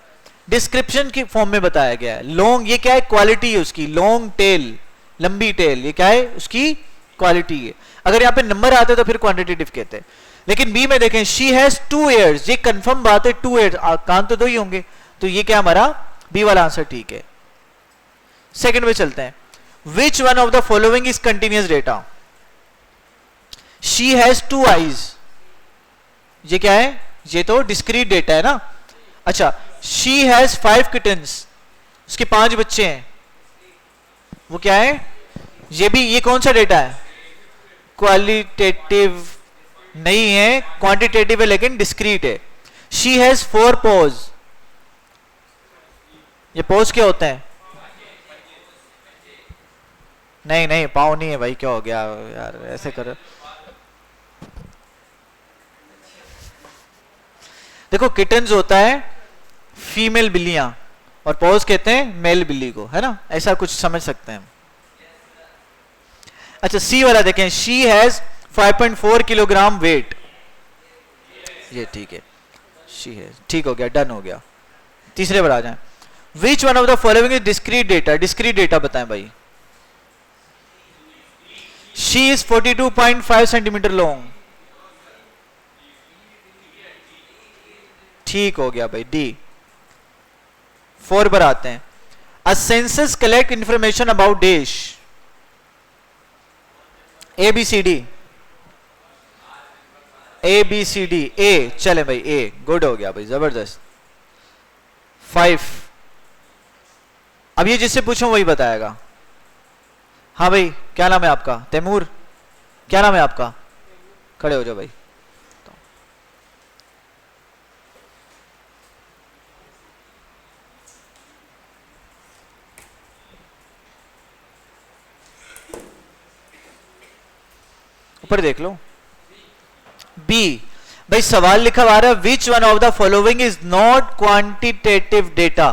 डिस्क्रिप्शन की फॉर्म में बताया गया है। लॉन्ग, ये क्या है, क्वालिटी है उसकी, लॉन्ग टेल, लंबी टेल, ये क्या है, उसकी क्वालिटी है। अगर यहाँ पे नंबर आते तो फिर क्वांटिटेटिव कहते हैं। लेकिन बी में देखें, शी हैज 2 ईयर्स, ये कंफर्म बात है, 2 ईयर्स, कान तो 2 ही होंगे, तो ये क्या हमारा बी वाला आंसर ठीक है। सेकंड में चलते हैं, विच one of the following is continuous data. She has 2 eyes, ये क्या है, ये तो डिस्क्रीट डेटा है ना। अच्छा, शी हैज 5 किटन्स, उसके 5 बच्चे हैं, वो क्या है, ये भी, ये कौन सा डेटा है, क्वालिटेटिव नहीं है, क्वांटिटेटिव है लेकिन डिस्क्रीट है। शी हैज 4 पॉज, ये पॉज क्या होता है, नहीं नहीं पाँव नहीं है भाई, क्या हो गया यार, ऐसे करो। देखो किटन्स होता है फीमेल बिल्लियां, और पॉज कहते हैं मेल बिल्ली को, है ना, ऐसा कुछ समझ सकते हैं। अच्छा सी वाला देखें, शी हैज 5.4 किलोग्राम वेट, ये ठीक है, शी है, ठीक हो गया, डन हो गया। तीसरे पर आ जाएं, विच one of the following is discrete data. Discrete data बताएं भाई। शी इज 42.5 सेंटीमीटर लॉन्ग, ठीक हो गया भाई, डी। 4 पर आते हैं, a census collect information about dash, A B C D, A B C D, A, चले भाई ए, गुड हो गया भाई, जबरदस्त। 5, अब ये जिससे पूछूं वही बताएगा। हाँ भाई क्या नाम है आपका, तैमूर, क्या नाम है आपका, खड़े हो जाओ भाई। ऊपर देख लो, बी भाई सवाल लिखा हुआ है, विच one of the following is not quantitative data.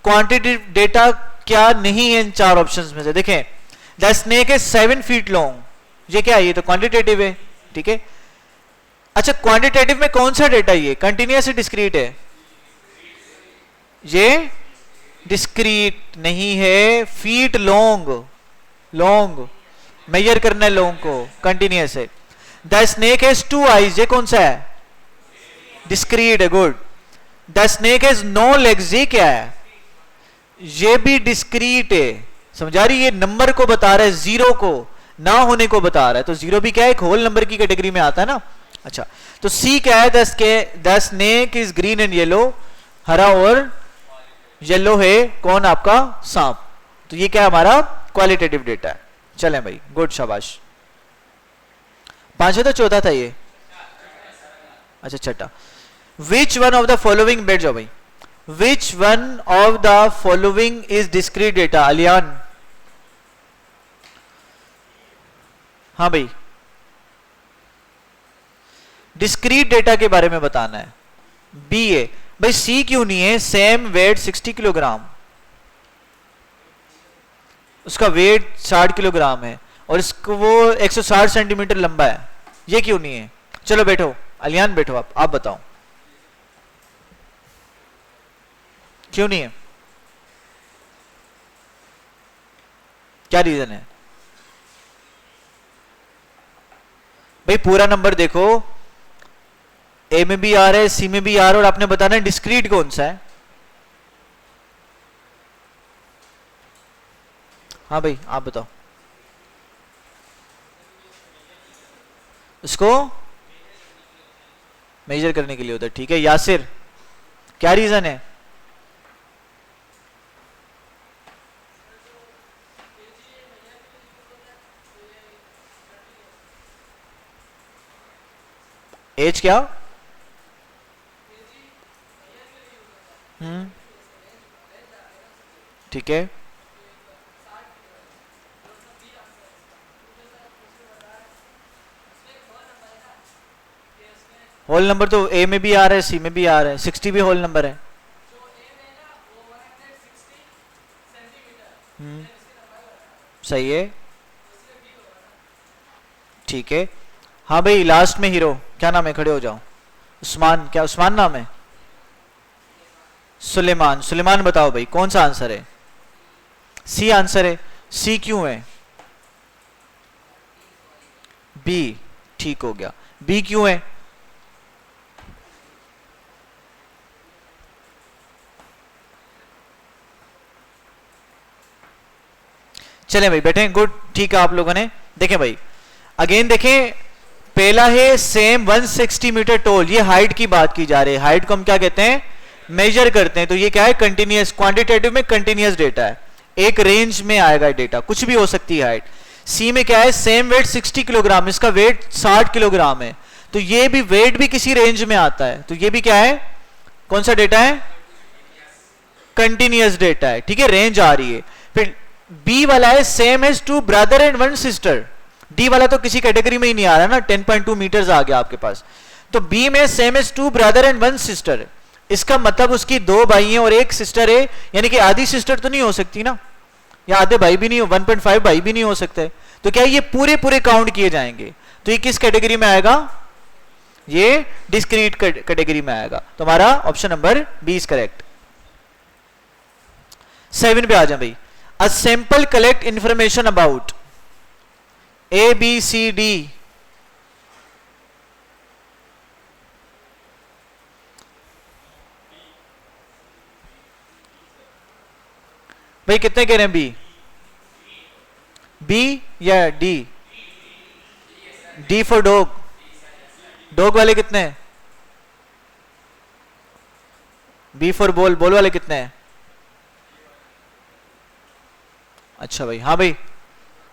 Quantitative data क्या नहीं है इन 4 ऑप्शंस में से। देखें, the snake is 7 feet long, ये क्या है, ये तो क्वांटिटेटिव है, ठीक है। अच्छा क्वांटिटेटिव में कौन सा डेटा, ये कंटिन्यूअस है डिस्क्रीट है, ये डिस्क्रीट नहीं है, फीट लॉन्ग, लॉन्ग मेजर करना है लॉन्ग को, कंटिन्यूअस है। द स्नेक हैज 2 आईज, ये कौन सा है, डिस्क्रीट है, good. The snake has no legs, ये क्या है, ये भी डिस्क्रीट है, समझा रही, ये नंबर को बता रहा है, 0 को ना होने को बता रहा है, तो 0 भी क्या है, एक होल नंबर की कैटेगरी में आता है ना। अच्छा तो सी क्या है, the snake is green and yellow, हरा और येलो है कौन, आपका सांप। तो ये क्या है, हमारा क्वालिटेटिव डेटा है। चलें भाई, गुड, शाबाश। 5 था, चौथा था ये, अच्छा छठा। Which one of the following, बैठ जाओ भाई, which one of the following is discrete data? अलियान, हाँ भाई, डिस्क्रीट डेटा के बारे में बताना है। बी है भाई। सी क्यों नहीं है? सेम वेट 60 किलोग्राम, उसका वेट 60 किलोग्राम है और इसको वो 160 सेंटीमीटर लंबा है, ये क्यों नहीं है? चलो बैठो अलियान, बैठो आप बताओ क्यों नहीं है, क्या रीजन है? भाई पूरा नंबर देखो, ए में भी आ रहा है, सी में भी आ रहा है, और आपने बताना है डिस्क्रीट कौन सा है। हाँ भाई आप बताओ। इसको मेजर करने के लिए होता है, ठीक है। यासिर, क्या रीजन है? एज क्या? ठीक है। होल नंबर तो ए में भी आ रहा है, सी में भी आ रहा है, 60 भी होल नंबर है। सही है, ठीक है। हाँ भाई लास्ट में हीरो, क्या नाम है? खड़े हो जाओ। उस्मान, क्या उस्मान नाम है? सुलेमान, सुलेमान बताओ भाई कौन सा आंसर है? सी आंसर है। सी क्यों है? बी, ठीक हो गया। बी क्यों है? चले भाई बैठे, गुड, ठीक है। आप लोगों ने देखें भाई, अगेन देखें, पहला है सेम 160 मीटर टोल, ये हाइट की बात की जा रही है। हाइट को हम क्या कहते हैं? मेजर करते हैं। तो ये क्या है? कंटिन्यूअस, क्वांटिटेटिव में कंटिन्यूअस डेटा है, एक रेंज में आएगा डेटा, कुछ भी हो सकती है हाइट। सी में क्या है? सेम वेट 60 किलोग्राम, इसका वेट 60 किलोग्राम है, तो ये भी वेट भी किसी रेंज में आता है, तो ये भी क्या है? कौन सा डेटा है? कंटिन्यूअस डेटा है, ठीक है, रेंज आ रही है। फिर बी वाला है same as 2 brother and 1 sister. D वाला तो किसी कैटेगरी में ही नहीं आ रहा ना, 10.2 मीटर्स आ गया आपके पास। तो बी में same as 2 brother and 1 sister, इसका मतलब उसकी 2 भाई हैं और 1 सिस्टर है, यानी कि आधी सिस्टर तो नहीं हो सकती ना, या आधे भाई भी नहीं हो, 1.5 भाई भी नहीं हो सकते। तो क्या ये पूरे पूरे काउंट किए जाएंगे? तो ये किस कैटेगरी में आएगा? ये डिस्क्रीट कैटेगरी में आएगा। तो हमारा option number B is correct. 7 पे आ जाए भाई। A sample collect information about A, B, C, D. भाई कितने कह रहे हैं? बी, बी या D? D for dog. Dog वाले कितने हैं? बी फॉर बॉल, बॉल वाले कितने हैं? अच्छा भाई, हाँ भाई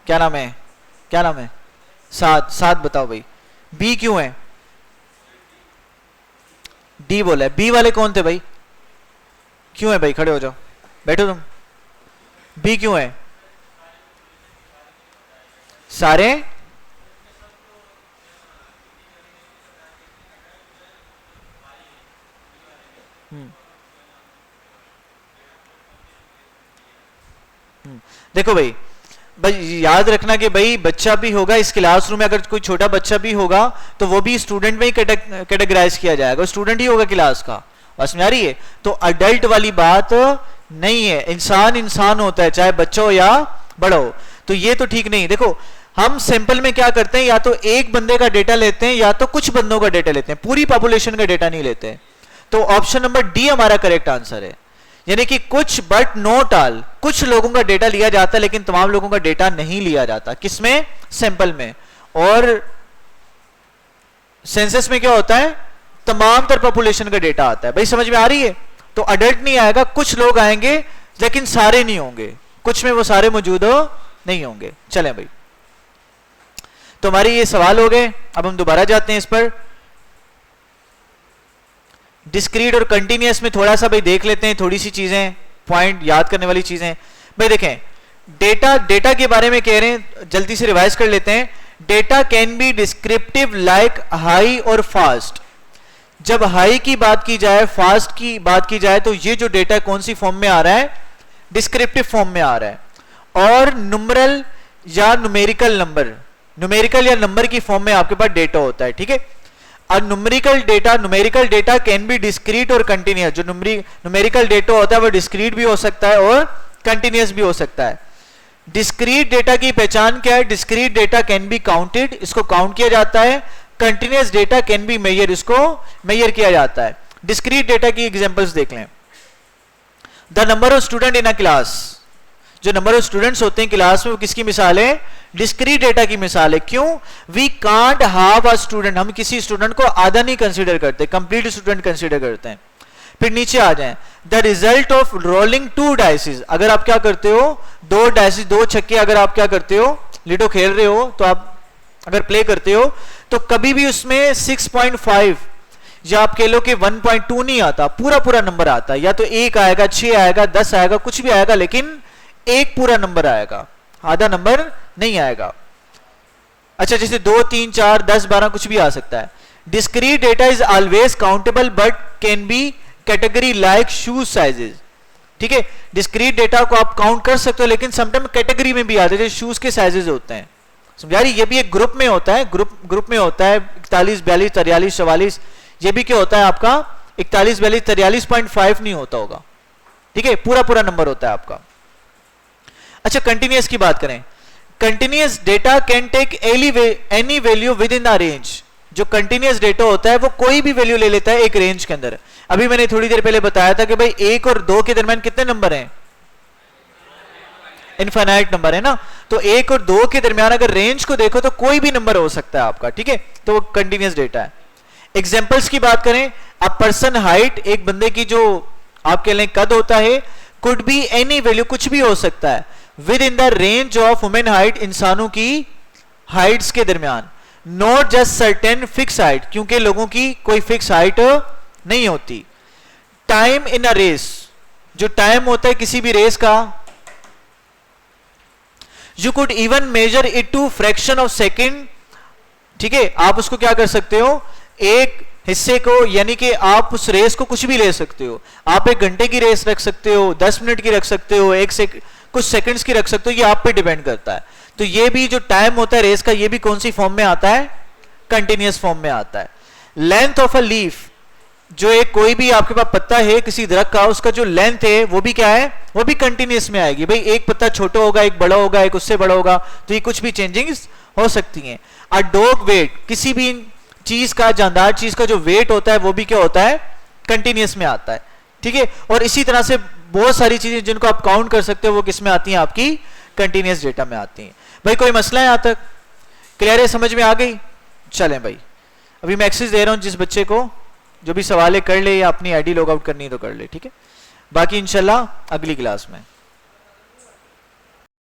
क्या नाम है? क्या नाम है? 7, 7 बताओ भाई। बी क्यों है? डी बोला है। बी वाले कौन थे भाई? क्यों है भाई? खड़े हो जाओ, बैठो तुम। बी क्यों है? सारे देखो भाई, याद रखना कि भाई बच्चा भी होगा इस क्लासरूम में, अगर कोई छोटा बच्चा भी होगा तो वो भी स्टूडेंट में ही कैटेगराइज किया जाएगा, स्टूडेंट ही होगा क्लास का। बस में आ रही है? तो अडल्ट वाली बात नहीं है, इंसान इंसान होता है, चाहे बच्चा हो या बड़ा हो। तो ये तो ठीक नहीं। देखो हम सैंपल में क्या करते हैं, या तो एक बंदे का डेटा लेते हैं या तो कुछ बंदों का डेटा लेते हैं, पूरी पॉपुलेशन का डेटा नहीं लेते। तो ऑप्शन नंबर डी हमारा करेक्ट आंसर है, यानी कि कुछ बट नॉट ऑल, कुछ लोगों का डेटा लिया जाता है लेकिन तमाम लोगों का डेटा नहीं लिया जाता। किसमें? सैंपल में। और सेंसस में क्या होता है? तमाम तर पॉपुलेशन का डेटा आता है। भाई समझ में आ रही है? तो अडल्ट नहीं आएगा, कुछ लोग आएंगे लेकिन सारे नहीं होंगे, कुछ में वो सारे मौजूद हो नहीं होंगे। चलें भाई, तो हमारे ये सवाल हो गए। अब हम दोबारा जाते हैं इस पर। डिस्क्रीट और कंटिन्यूअस में थोड़ा सा भाई देख लेते हैं, थोड़ी सी चीजें पॉइंट याद करने वाली चीजें भाई देखें। डेटा के बारे में कह रहे हैं, जल्दी से रिवाइज कर लेते हैं। Data can B descriptive like high और फास्ट। जब हाई की बात की जाए, फास्ट की बात की जाए, तो ये जो डेटा कौन सी फॉर्म में आ रहा है? डिस्क्रिप्टिव फॉर्म में आ रहा है। और न्यूमरल या न्यूमेरिकल नंबर, न्यूमेरिकल या नंबर की फॉर्म में आपके पास डेटा होता है, ठीक है। और numerical data can B discrete और कंटिन्यूअस। जो न्यूमेरिकल डेटा होता है वो डिस्क्रीट भी हो सकता है और कंटिन्यूअस भी हो सकता है। डिस्क्रीट डेटा की पहचान क्या है? Discrete data can be counted, इसको काउंट किया जाता है। Continuous data can be measure, इसको मेजर किया जाता है। डिस्क्रीट डेटा की एग्जांपल्स देख लें। The number of student in a class, जो नंबर ऑफ स्टूडेंट्स होते हैं क्लास में, वो किसकी मिसाल है? डिस्क्रीट डेटा की मिसाल है। क्यों? We can't have a student, हम किसी स्टूडेंट को आधा नहीं कंसीडर करते, कंप्लीट स्टूडेंट कंसीडर करते हैं। फिर नीचे आ जाएं, the result of rolling 2 dices, अगर आप क्या करते हो, 2 डाइसेस, 2 छक्के, अगर आप क्या करते हो, लिडो खेल रहे हो, तो आप अगर प्ले करते हो तो कभी भी उसमें 6.5 या आप कह लो कि 1.2 नहीं आता, पूरा पूरा नंबर आता है। या तो 1 आएगा, 6 आएगा, 10 आएगा, कुछ भी आएगा, लेकिन एक पूरा नंबर आएगा, आधा नंबर नहीं आएगा। अच्छा, जैसे 2, 3, 4, 10, 12 कुछ भी आ सकता है। Discrete data is always countable but can be category like shoes sizes, ठीक है। डिस्क्रीट डेटा को आप काउंट कर सकते हो, लेकिन समटाइम कैटेगरी में भी आते हैं, जैसे शूज के साइजेस होते हैं, समझा रही? ये भी एक ग्रुप में होता है, ग्रुप में होता है 41, 42, 43, 44। ये भी क्या होता है आपका? 41, 42, 43.5 नहीं होता होगा, ठीक है, पूरा पूरा नंबर होता है आपका। अच्छा, कंटिन्यूअस की बात करें। Continuous data can take any value within the range. जो कंटिन्यूअस डेटा होता है वो कोई भी वैल्यू ले लेता है एक रेंज के अंदर। अभी मैंने थोड़ी देर पहले बताया था कि भाई 1 और 2 के दरमियान कितने नंबर हैं? इनफाइनाइट नंबर है ना। तो 1 और 2 के दरमियान अगर रेंज को देखो तो कोई भी नंबर हो सकता है आपका, ठीक है, तो वो कंटिन्यूअस डेटा है। एग्जांपल्स की बात करें, अ पर्सन हाइट, एक बंदे की जो आप कह लें कद होता है, कुड बी एनी वैल्यू, कुछ भी हो सकता है, within the range of women height, इंसानों की हाइट्स के दरमियान। Not just certain fix height, क्योंकि लोगों की कोई फिक्स हाइट नहीं होती। टाइम इन अ रेस, जो टाइम होता है किसी भी रेस का, you could even measure it to fraction of second, ठीक है, आप उसको क्या कर सकते हो, एक हिस्से को, यानी कि आप उस रेस को कुछ भी ले सकते हो। आप 1 घंटे की रेस रख सकते हो, 10 मिनट की रख सकते हो, कुछ सेकंड्स की रख सकते हो, ये आप पे डिपेंड करता है। तो ये भी जो टाइम होता है रेस का, ये भी कौन सी फॉर्म में आता है? कंटिन्यूअस फॉर्म में आता है। लेंथ ऑफ अ लीफ, जो एक कोई भी आपके पास पत्ता है किसी दरख्त का, उसका जो लेंथ है वो भी क्या है? वो भी कंटिन्यूअस में आएगी। भाई एक पत्ता छोटा होगा, एक बड़ा होगा, एक उससे बड़ा होगा, तो ये कुछ भी चेंजिंग्स हो सकती हैं। अ डॉग वेट, किसी भी चीज का, जानदार चीज का जो वेट होता है वो भी क्या होता है? कंटिन्यूअस में आता है, ठीक है। और इसी तरह से बहुत सारी चीजें जिनको आप काउंट कर सकते हो वो किस में आती हैं? आपकी कंटिन्यूअस डेटा में आती हैं। भाई कोई मसला है यहां तक? क्लियर है? समझ में आ गई? चलें भाई, अभी मैं एक्सेस दे रहा हूं, जिस बच्चे को जो भी सवाल है कर ले, या अपनी आईडी लॉग आउट करनी है तो कर ले, ठीक है। बाकी इंशाल्लाह अगली क्लास में।